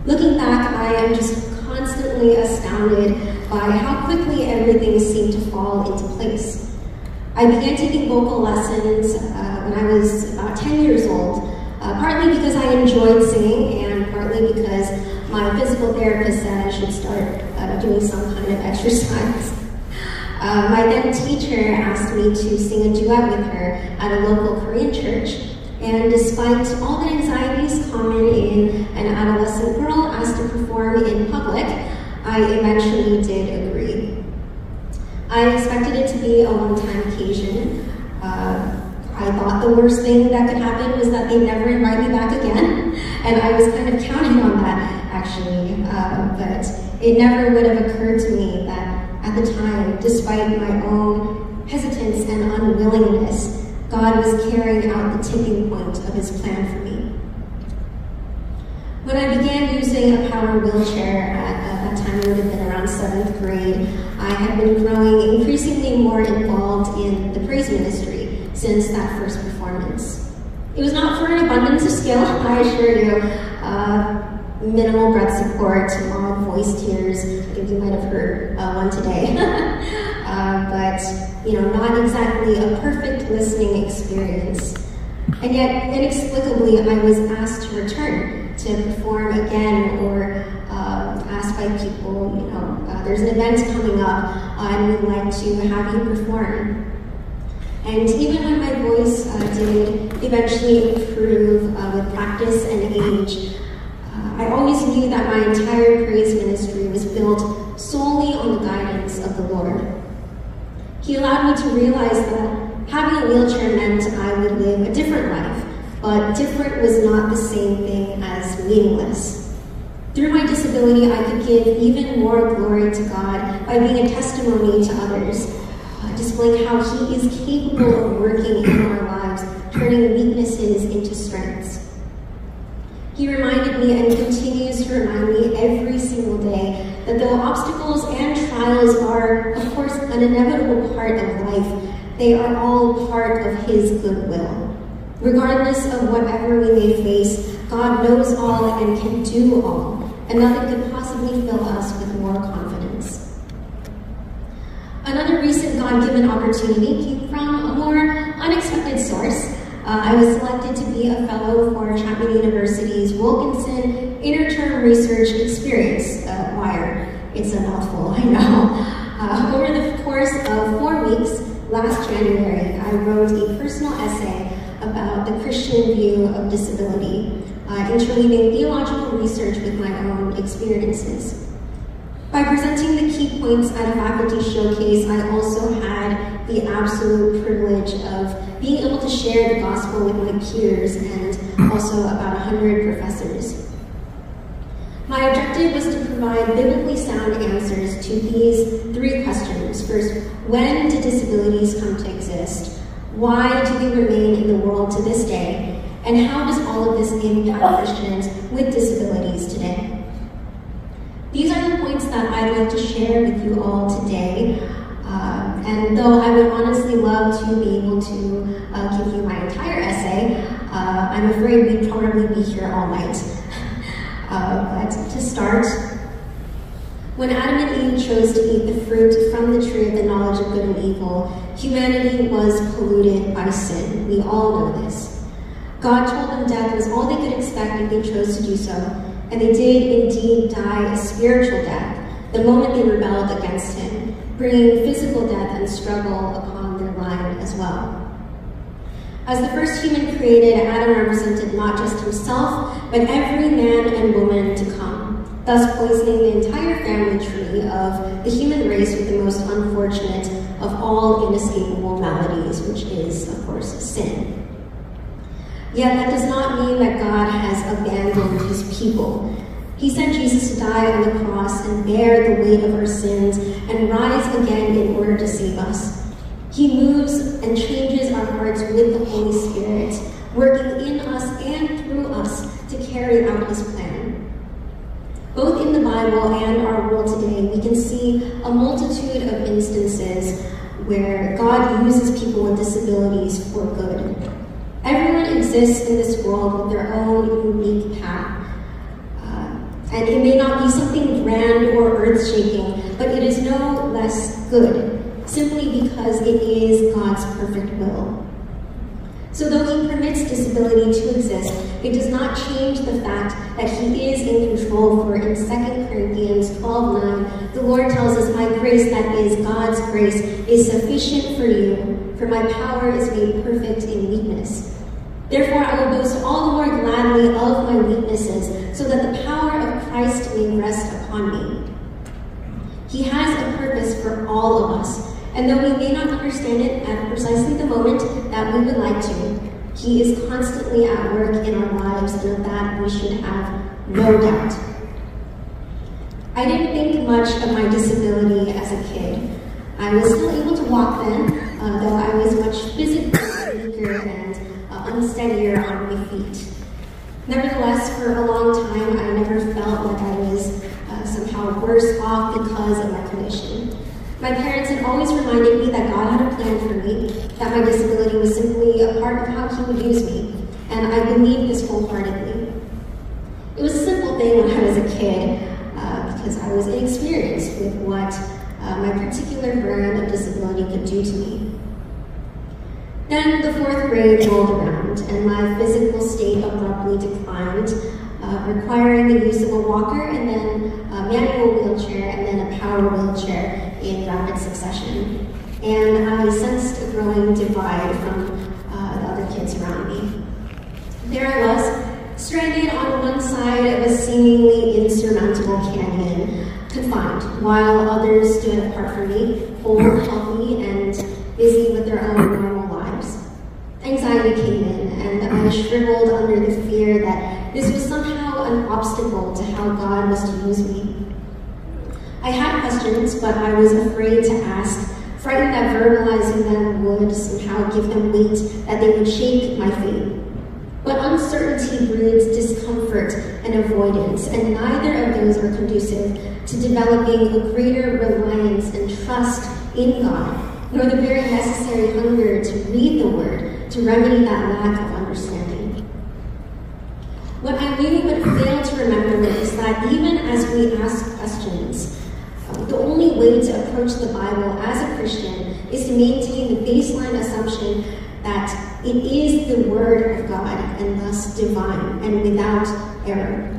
Speaker 5: Looking back, I am just constantly astounded by how quickly everything seemed to fall into place. I began taking vocal lessons when I was about 10 years old, partly because I enjoyed singing and partly because my physical therapist said I should start doing some kind of exercise. My then teacher asked me to sing a duet with her at a local Korean church, and despite all the anxieties common in an adolescent girl asked to perform in public, I eventually did agree. I expected it to be a one-time occasion. I thought the worst thing that could happen was that they'd never invite me back again, and I was kind of counting on that, actually, but it never would have occurred to me that at the time, despite my own hesitance and unwillingness, God was carrying out the tipping point of his plan for me. When I began using a power wheelchair at that time, it would have been around 7th grade, I had been growing increasingly more involved in the praise ministry since that first performance. It was not for an abundance of skill, I assure you. Minimal breath support, long voice tears. I think you might have heard one today. But, not exactly a perfect listening experience. And yet, inexplicably, I was asked to return to perform again, or asked by people, there's an event coming up and we'd like to have you perform. And even when my voice did eventually improve with practice and age, I always knew that my entire praise ministry was built solely on the guidance of the Lord. He allowed me to realize that having a wheelchair meant I would live a different life, but different was not the same thing as meaningless. Through my disability, I could give even more glory to God by being a testimony to others, displaying how he is capable of working in our lives, turning weaknesses into strengths. He reminded me and continues to remind me every single day that though obstacles and trials are, of course, an inevitable part of life, they are all part of his goodwill. Regardless of whatever we may face, God knows all and can do all, and nothing could possibly fill us with more confidence. Another recent God-given opportunity came from a more unexpected source. I was selected to be a fellow for Chapman University's Wilkinson Interterm Research Experience, WIRE. It's a mouthful, I know. Over the course of 4 weeks, last last January, I wrote a personal essay about the Christian view of disability, interweaving theological research with my own experiences. By presenting the key points at a faculty showcase, I also had the absolute privilege of being able to share the gospel with my peers and also about 100 professors. My objective was to provide biblically sound answers to these three questions. First, when did disabilities come to exist? Why do they remain in the world to this day? And how does all of this impact Christians with disabilities today? These are the points that I'd like to share with you all today. And though I would honestly love to be able to give you my entire essay, I'm afraid we'd probably be here all night. But to start, when Adam and Eve chose to eat the fruit from the tree of the knowledge of good and evil, humanity was polluted by sin. We all know this. God told them death was all they could expect if they chose to do so, and they did indeed die a spiritual death the moment they rebelled against him, bringing physical death and struggle upon their line as well. As the first human created, Adam represented not just himself, but every man and woman to come, thus poisoning the entire family tree of the human race with the most unfortunate of all inescapable maladies, which is, of course, sin. Yet that does not mean that God has abandoned his people. He sent Jesus to die on the cross and bear the weight of our sins and rise again in order to save us. He moves and changes our hearts with the Holy Spirit, working in us and through us to carry out his plan. Both in the Bible and our world today, we can see a multitude of instances where God uses people with disabilities for good. Everyone exists in this world with their own unique path. And it may not be something grand or earth-shaking, but it is no less good, simply because it is God's perfect will. So though he permits disability to exist, it does not change the fact that he is in control, for in 2 Corinthians 12:9, the Lord tells us, "My grace, that is God's grace, is sufficient for you, for my power is made perfect in weakness. Therefore I will boast all the more gladly of my weaknesses, so that the power of Christ may rest upon me." He has a purpose for all of us, and though we may not understand it at precisely the moment that we would like to, he is constantly at work in our lives, and of that we should have no doubt. I didn't think much of my disability as a kid. I was still able to walk then, though I was much physically weaker and unsteadier on my feet. Nevertheless, for a long time, I never felt like I was somehow worse off because of my condition. My parents had always reminded me that God had a plan for me, that my disability was simply a part of how he would use me, and I believed this wholeheartedly. It was a simple thing when I was a kid, because I was inexperienced with what my particular brand of disability could do to me. Then the 4th grade rolled around, and my physical state abruptly declined, requiring the use of a walker, and then a manual wheelchair, and then a power wheelchair in rapid succession. And I sensed a growing divide from the other kids around me. There I was, stranded on one side of a seemingly insurmountable canyon, confined, while others stood apart from me, whole, healthy, and busy with their own normal lives. Anxiety came in, and I shriveled under the fear that this was somehow an obstacle to how God was to use me. I had questions, but I was afraid to ask, frightened that verbalizing them would somehow give them weight, that they would shake my faith. But uncertainty breeds discomfort and avoidance, and neither of those are conducive to developing a greater reliance and trust in God, nor the very necessary hunger to read the Word to remedy that lack of understanding. What I knew but failed to remember is that even as we ask questions, the only way to approach the Bible as a Christian is to maintain the baseline assumption that it is the Word of God and thus divine and without error.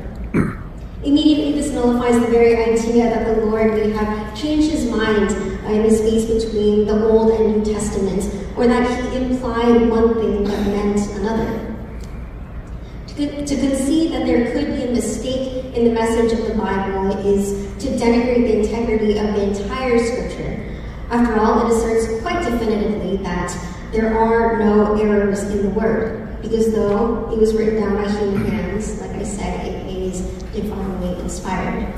Speaker 5: Immediately, this nullifies the very idea that the Lord may have changed his mind in the space between the Old and New Testaments, or that he implied one thing but meant another. To concede that there could be a mistake in the message of the Bible is to denigrate the integrity of the entire Scripture. After all, it asserts quite definitively that there are no errors in the Word, because though it was written down by human hands, like I said, it is divinely inspired.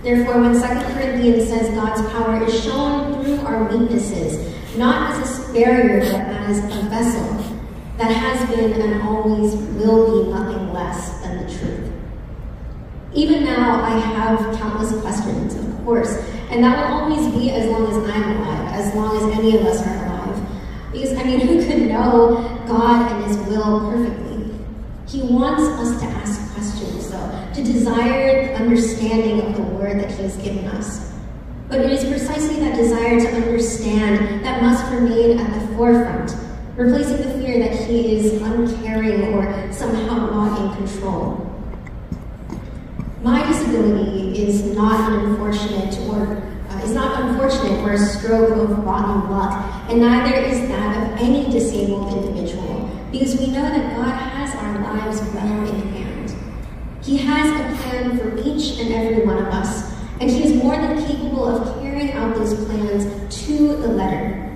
Speaker 5: Therefore, when 2 Corinthians says God's power is shown through our weaknesses, not as a barrier, but as a vessel that has been and always will be nothing less than the truth. Even now, I have countless questions, of course, and that will always be as long as I'm alive, as long as any of us are alive. Because, who could know God and His will perfectly? He wants us to ask questions, though, to desire the understanding of the Word that He has given us. But it is precisely that desire to understand that must remain at the forefront, replacing the fear that He is uncaring or somehow not in control. My disability is not unfortunate or a stroke of rotten luck, and neither is that of any disabled individual, because we know that God has our lives well in hand. He has a plan for each and every one of us, and He is more than capable of carrying out those plans to the letter.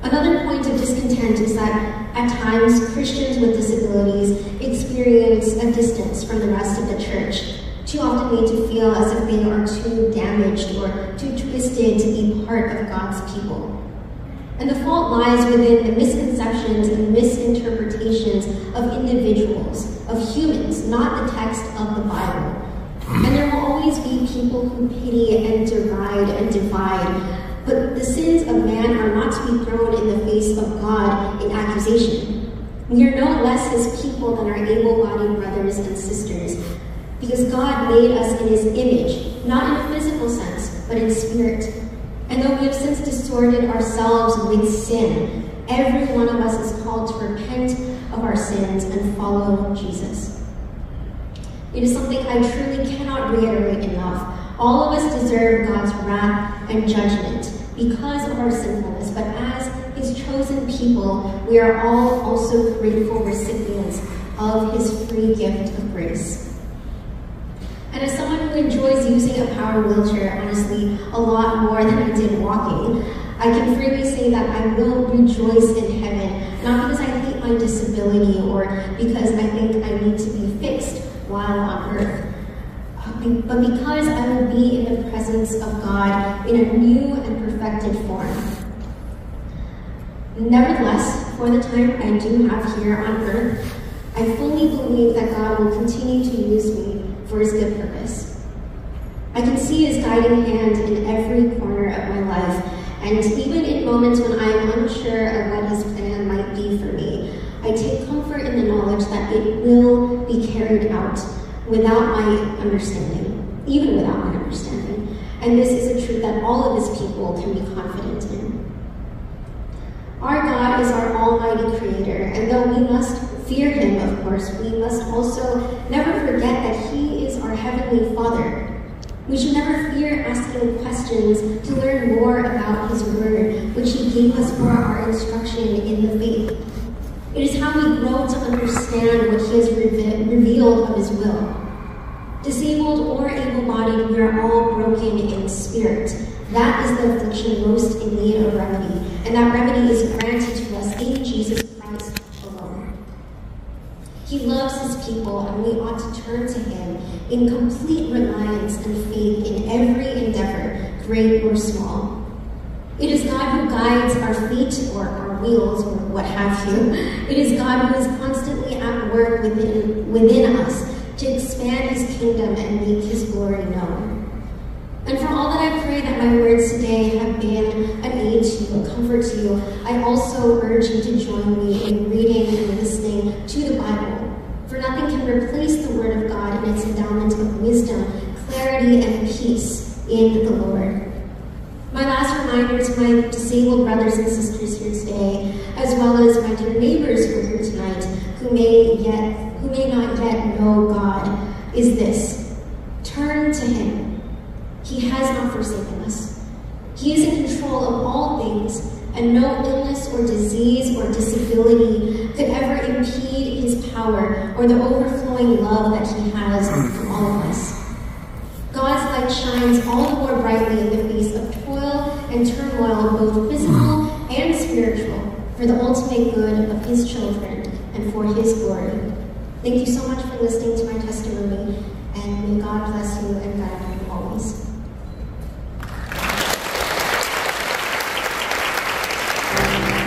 Speaker 5: Another point of discontent is that at times Christians with disabilities experience a distance from the rest of the church, too often made to feel as if they are too damaged or too twisted to be part of God's people. And the fault lies within the misconceptions and misinterpretations of individuals, of humans, not the text of the Bible. And there will always be people who pity and deride and divide, but the sins of man are not to be thrown in the face of God in accusation. We are no less His people than our able-bodied brothers and sisters, because God made us in His image, not in a physical sense, but in spirit. And though we have since distorted ourselves with sin, every one of us is called to repent of our sins and follow Jesus. It is something I truly cannot reiterate enough. All of us deserve God's wrath and judgment because of our sinfulness, but as His chosen people, we are all also grateful recipients of His free gift of grace. And as someone who enjoys using a power wheelchair, honestly, a lot more than I did walking, I can freely say that I will rejoice in heaven, not because I hate my disability or because I think I need to be fixed while on earth, but because I will be in the presence of God in a new and perfected form. Nevertheless, for the time I do have here on earth, I fully believe that God will continue to use me for His good purpose. I can see His guiding hand in every corner of my life, and even in moments when I am unsure of what His plan might be for me, I take comfort in the knowledge that it will be carried out without my understanding, even without my understanding. And this is a truth that all of His people can be confident in. Our God is our almighty creator, and though we must fear Him, of course, we must also never forget that He is our Heavenly Father. We should never fear asking questions to learn more about His Word, which He gave us for our instruction in the faith. It is how we grow to understand what He has revealed of His will. Disabled or able-bodied, we are all broken in spirit. That is the affliction most in need of remedy, and that remedy is granted to us in Jesus Christ alone. He loves His people, and we ought to turn to Him in complete reliance and faith in every endeavor, great or small. It is God who guides our feet or our wheels or what have you. It is God who is constantly at work within us to expand His kingdom and make His glory known. And for all that I pray that my words today have been an aid to you, a comfort to you, I also urge you to join me in reading and listening to the Bible. For nothing can replace the Word of God in its endowment of wisdom, clarity, and peace in the Lord. My last reminder to my disabled brothers and sisters here today, as well as my dear neighbors who are here tonight, who may not yet know God, is this: turn to Him. He has not forsaken us. He is in control of all things, and no illness or disease or disability could ever impede his power or the overflowing love that he has for all of us. God's light shines all the more brightly in the face of toil and turmoil, both physical and spiritual, for the ultimate good of his children and for his glory. Thank you so much for listening to my testimony, and may God bless you and guide you always.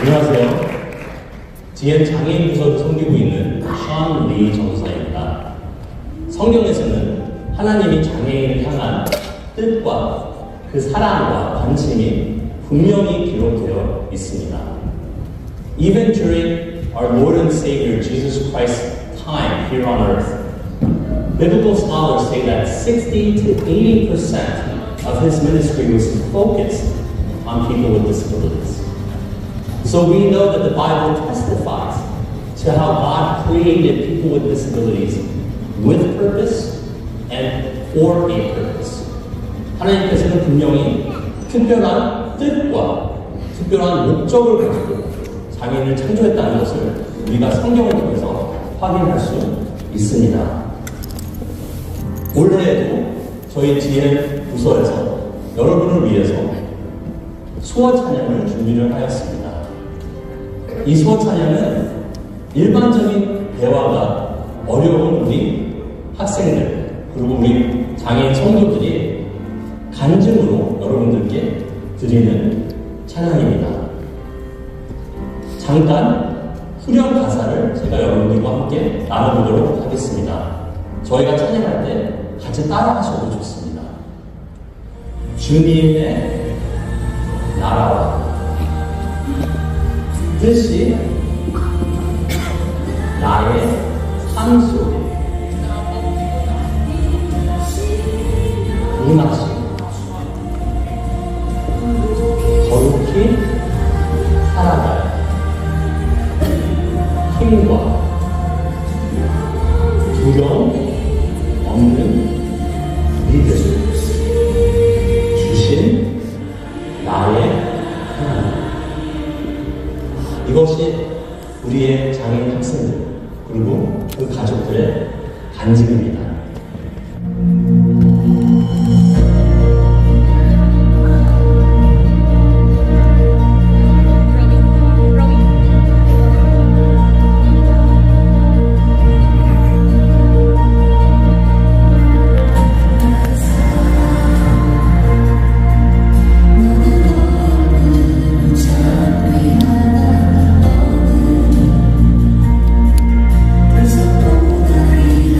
Speaker 6: 안녕하세요. GM 장애인 부서를 섬기고 있는 션 리 전도사입니다. 성경에서는 하나님이 장애인을 향한 뜻과 그 사랑과 관심이 분명히 기록되어 있습니다. Even during our Lord and Savior Jesus Christ's time here on earth, biblical scholars say that 60 to 80% of his ministry was focused on people with disabilities. So we know that the Bible testifies to how God created people with disabilities with purpose and for a purpose. 하나님께서는 분명히 특별한 뜻과 특별한 목적을 가지고 장애인을 창조했다는 것을 우리가 성경을 통해서 확인할 수 있습니다. 올해에도 저희 GM 부서에서 여러분을 위해서 수어 찬양을 준비를 하였습니다. 이 수어 찬양은 일반적인 대화가 어려운 우리 학생들 그리고 우리 장애인 성도들이 간증으로 여러분들께 드리는 찬양입니다. 잠깐 후렴 가사를 제가 여러분들과 함께 나눠보도록 하겠습니다. 저희가 찬양할 때 같이 따라하셔도 좋습니다. 주님의 나라와 뜻이 나의 삶 속에 임하시고 거룩히 살아갈 힘과 두려움 없는 믿음 주신 나의 하나님. 이것이 우리의 장애인 학생들 그리고 그 가족들의 간증입니다.
Speaker 7: There's a boat that we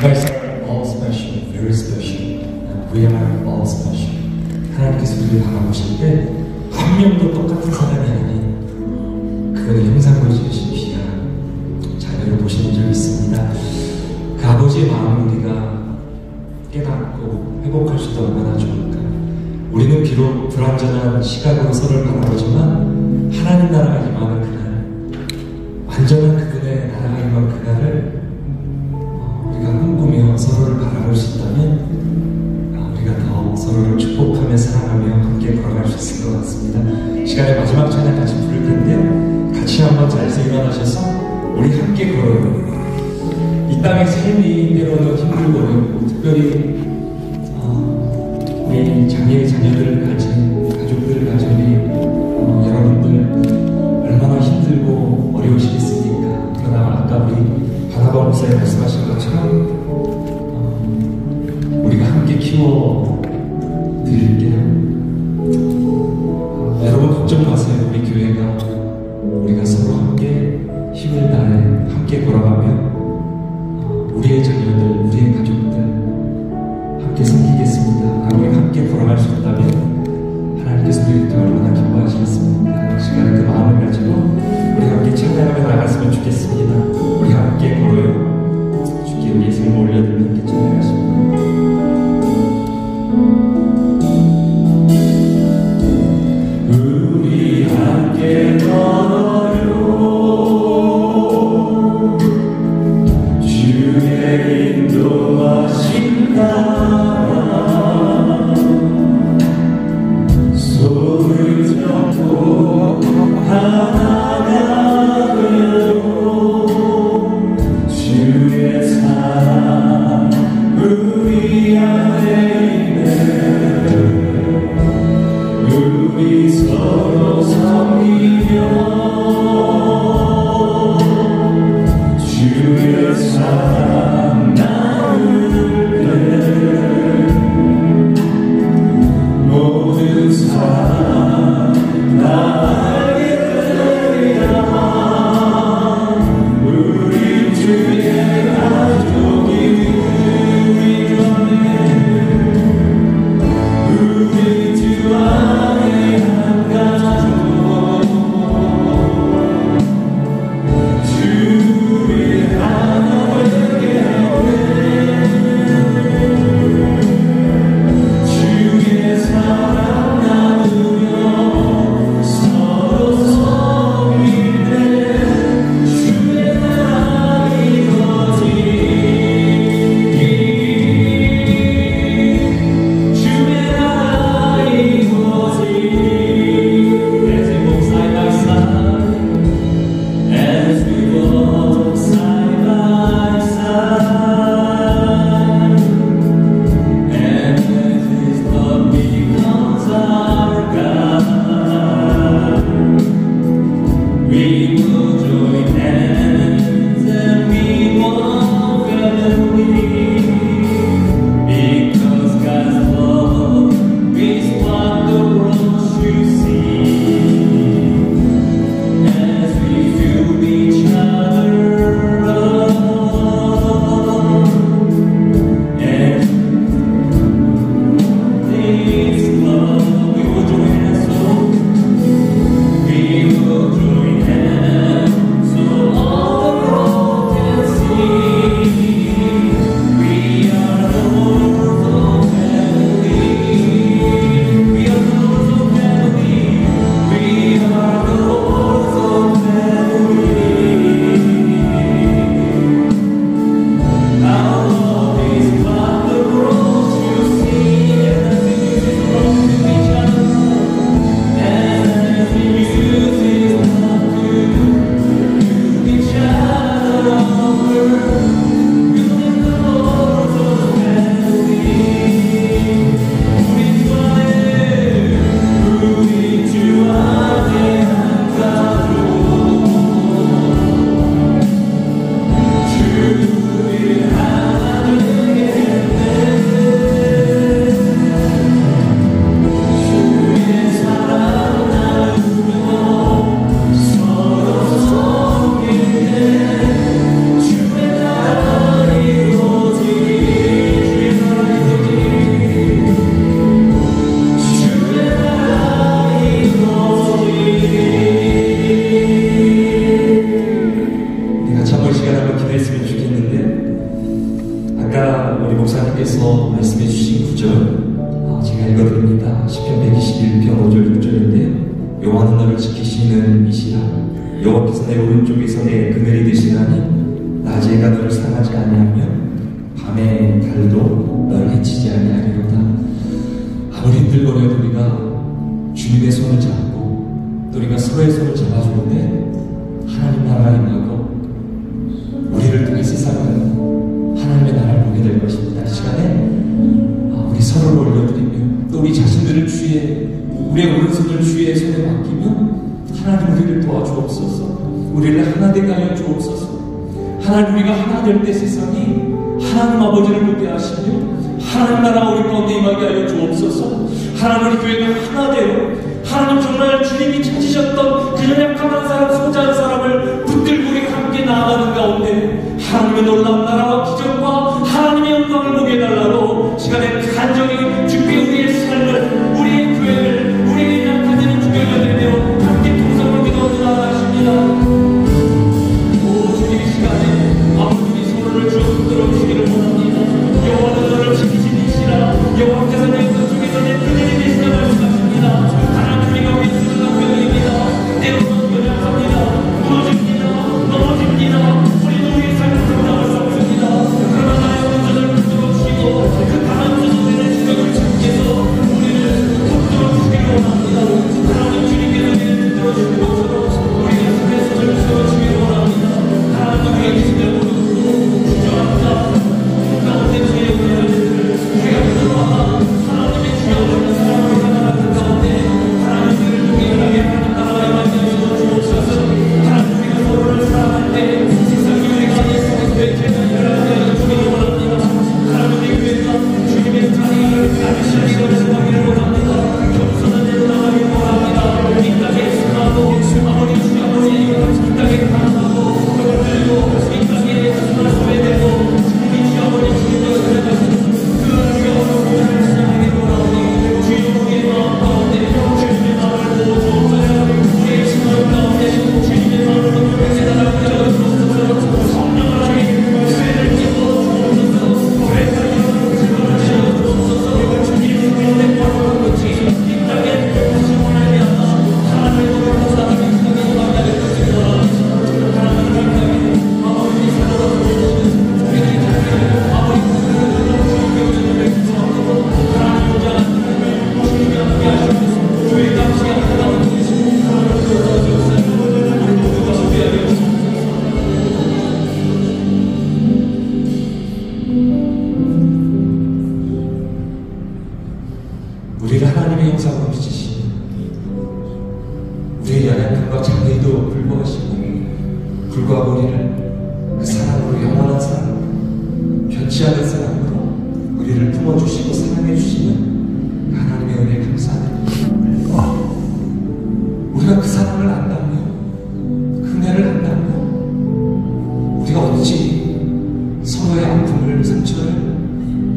Speaker 1: guys are all special, very special. And we are all special. 하나님께서 우리를 바라보실 때 한 명도 똑같은 사람이 아닌 그분의 형상으로 지으신 귀한 자녀를 보시는 적이 있습니다. 그 아버지의 마음을 우리가 깨닫고 회복할 수 있도 얼마나 좋을까. 우리는 비록 불완전한 시각으로 서로를 바라보지만 하나님 나라가 임하는 그날, 완전한 그분의 나라가 임하는 그날을 우리가 꿈꾸며 서로를 바라볼 수 있다면 우리가 더 서로를 축복하며 사랑하며 함께 걸어갈 수 있을 것 같습니다. 시간의 마지막 찬양 같이 부를 텐데 같이 한번 자리에서 일어나셔서 우리 함께 걸어요. 이 땅의 삶이 때로는 힘들고 어렵고 특별히 우리 장애의 자녀들을 가진 가족들을 가진 우리 여러분들 얼마나 힘들고 어려우시겠습니까? 그러나 아까 우리 바나바 목사님 말씀하신 것처럼 우리가 함께 키워 드릴게요. 여러분 걱정 마세요. 우리 교회가 우리가 서로 함께 힘을 다해 함께 걸어가며 우리의 자녀들, 우리의 가족들 함께 섬기겠습니다. 우리가 함께 걸어갈 수 있다면 하나님께서 우리를 얼마나 기뻐하시겠습니까? 시간에 그 마음을 가지고 우리 함께 찬양하며 나갔으면 좋겠습니다. 우리 함께 걸어요. 주께 우리의 삶을 올려드리며 함께 찬양하십니다. 우리 함께 여호와는 너를 지키시는 이시라. 여호와께서 내 오른쪽에서 내 그늘이 되시나니 낮에가 너를 상하지 아니하며 밤에 달도 너를 해치지 아니하리로다. 아무리 힘들거려도 우리가 주님의 손을 잡고 또 우리가 서로의 손을 잡아주는데 하나님 나라가 임하고 우리를 통해 세상은 하나님의 나라를 보게 될 것입니다. 이 시간에 우리 서로를 올려드리며 또 우리 자신들을 주의 우리의 오른손을 주의 손에 맡기며 하나님 우리를 도와주옵소서. 우리를 하나 되게 하여 주옵소서. 하나님 우리가 하나 될 때 세상이 하나님 아버지를 보게 하시며 하나님 나라가 우리 가운데 임하게 하여 주옵소서. 하나님 우리 교회가 하나 되어 하나님 정말 주님이 찾으셨던 그 연약한 한 사람 소자한 사람을 붙들고 우리가 함께 나아가는 가운데 하나님의 놀라운 나라와 기적과 하나님의 영광을 보게 해달라고 시간에 간절히 주께 우리의 삶을 우리의 교회를 우리의 약한 주교를 내며 함께 통성으로 기도하며 나아가십니다. 오 주님 이 시간에 아버님이 손을 주어 붙들어 주시기를 원합니다. 여호와는 너를 지키시니시라. 여호와께서 내 오른쪽에서 내 그늘이 되시다 말씀하십니다. 하나님 우리가 위해서는 남편입니다. 때로는 연약합니다. 무너집니다. 넘어집니다. 우리도 우리의 삶을 감당할 수 없습니다. 그러나 나의 오른손을 붙들어 주시고 그 강한 손으로 주님을 찾기에서 우리를 붙들어 주시기를 원합니다. 하나님 주님께서 우리를 붙들어 주시는 것처럼 우리가 주님의 손을 붙들어 주기를 원합니다. 하나님 우리의 계시를 모르고 주저합니다. 가운데 주의 은혜를 우리가 들어와 하나님의 주여를 사랑으로 살아가는 가운데 하나님 우리를 통해 일하게 하는 나라의 말씀을 주옵소서. 하나님 우리가 서로를 사랑할 때 세상이 우리가 예수의 죄를 일어나게 주기를 원합니다. 하나님 우리 교회가 주님의 자리를 가르치시기를 원하기를 원합니다. 겸손한 대로 나가기를 원합니다. 이 땅에 순하고 아버지 주여 아버지 이 땅에 강하고 그리고 이 땅에 정말 소외되고 주님이 주여 아버지 주님을 살아가시는 그 주여 교회를 찬양하기를 원하오니 주여 우리의 마음 가운데 주님의 마음을 보호주옵소서. 우리의 심령 가운데 주님의 마음을 높여게 달아주옵소서. 성령을 하게 교회를 깨워 주옵소서. 교회가 이루어진 즐거움을 지어 주옵소서. 주님의 가운데 바로 그것이 이 땅에 다시 원하지 않아 하나님의 법을 사랑하는 생명이 만나게 되시기 바랍니다. 하나님 우리 아버지 사랑으로 보여주시는 우리의 자녀를 아버지 주님께 기도하고 하나님 오자 주님이 함께 하시옵소서. 교회가 함께 하나님 계시는 하나님을 도와주옵소서. 우리 모두가 소개하게 하옵소서. 우리를 하나님의 형상으로 빚으시며 우리의 연약함과 장애에도 불구하고 우리를 그 사랑으로 영원한 사랑 변치 않은 사랑으로 우리를 품어주시고 사랑해주시는 그 하나님의 은혜에 감사합니다. 우리가 그 사랑을 안다며 그 은혜를 안다며 우리가 어찌 서로의 아픔을 상처를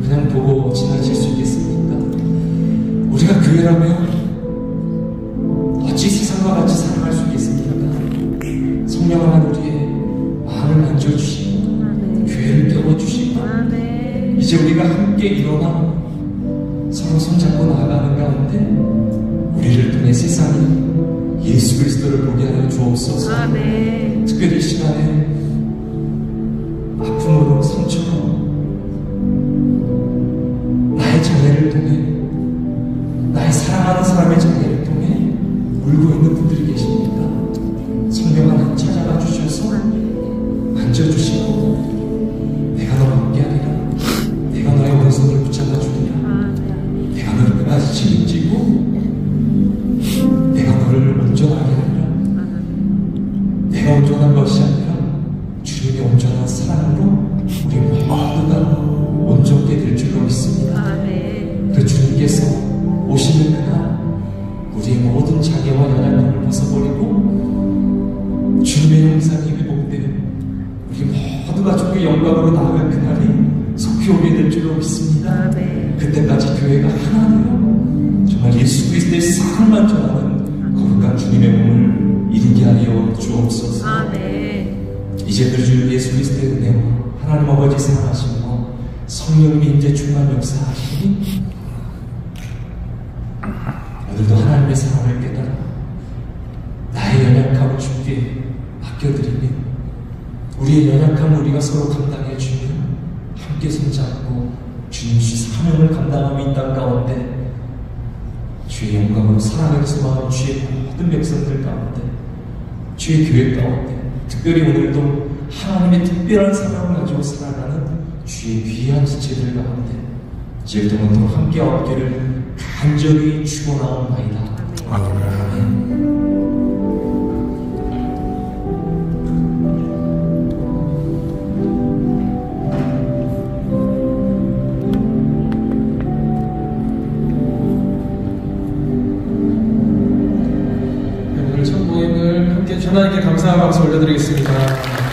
Speaker 1: 그냥 보고 지나칠 수 있겠습니까? 우리가 교회라면 어찌 세상과 같이 살아갈 수 있겠습니까? 성령 하나님 우리의 마음을 만져주시고 교회를 깨워주시고 이제 우리가 함께 일어나 서로 손잡고 나아가는 가운데 우리를 통해 세상이 예수 그리스도를 보게 하여 주옵소서. 특별히 이 시간에 아픔으로 상처로 나의 장애를 통해 나의 사랑하는 사람의 장애를 통해 울고 있는 분들이 계십니다. 성령 하나님 찾아가 주셔서 만져주시고 내가 너와 함께하리라. 내가 너의 오른손을 붙잡아 주리라. 내가 너를 끝까지 책임지고 내가 너를 온전하게 하리라. 내가 온전한 것이 아니라 주님의 온전한 사랑으로 우리 모두가 온전하게 될 줄로 믿습니다. 그 주님께서 오시는 그날 우리의 모든 장애와 연약함을 벗어버리고 주님의 형상이 회복되는 우리 모두가 주님의 영광으로 나아갈 그날이 속히 오게 될 줄로 믿습니다. 그때까지 교회가 하나 되어 정말 예수 그리스도의 사랑만 전하는 거룩한 주님의 몸을 이루게 하여 주옵소서. 이제 그 주 예수 그리스도의 은혜와 하나님 아버지 사랑하심과 성령님이 이제 충만 역사하시니 오늘도 하나님의 사랑을 깨달아
Speaker 7: 주께 맡겨드리니 우리의 연약함 우리가 서로 감당해 주며 함께 손잡고 주님 주 사명을 감당하며 이 땅 가운데 주의 영광으로 사랑을 소망하는 주의 모든 백성들 가운데 주의 교회 가운데 특별히 오늘도 하나님의 특별한 사랑을 가지고 살아가는 주의 귀한 지체들 가운데 이제 동안도 함께 얻기를 간절히 축원하옵나이다. 아멘. 오늘 첫 모임을 함께 하나님께 감사의 박수 올려드리겠습니다.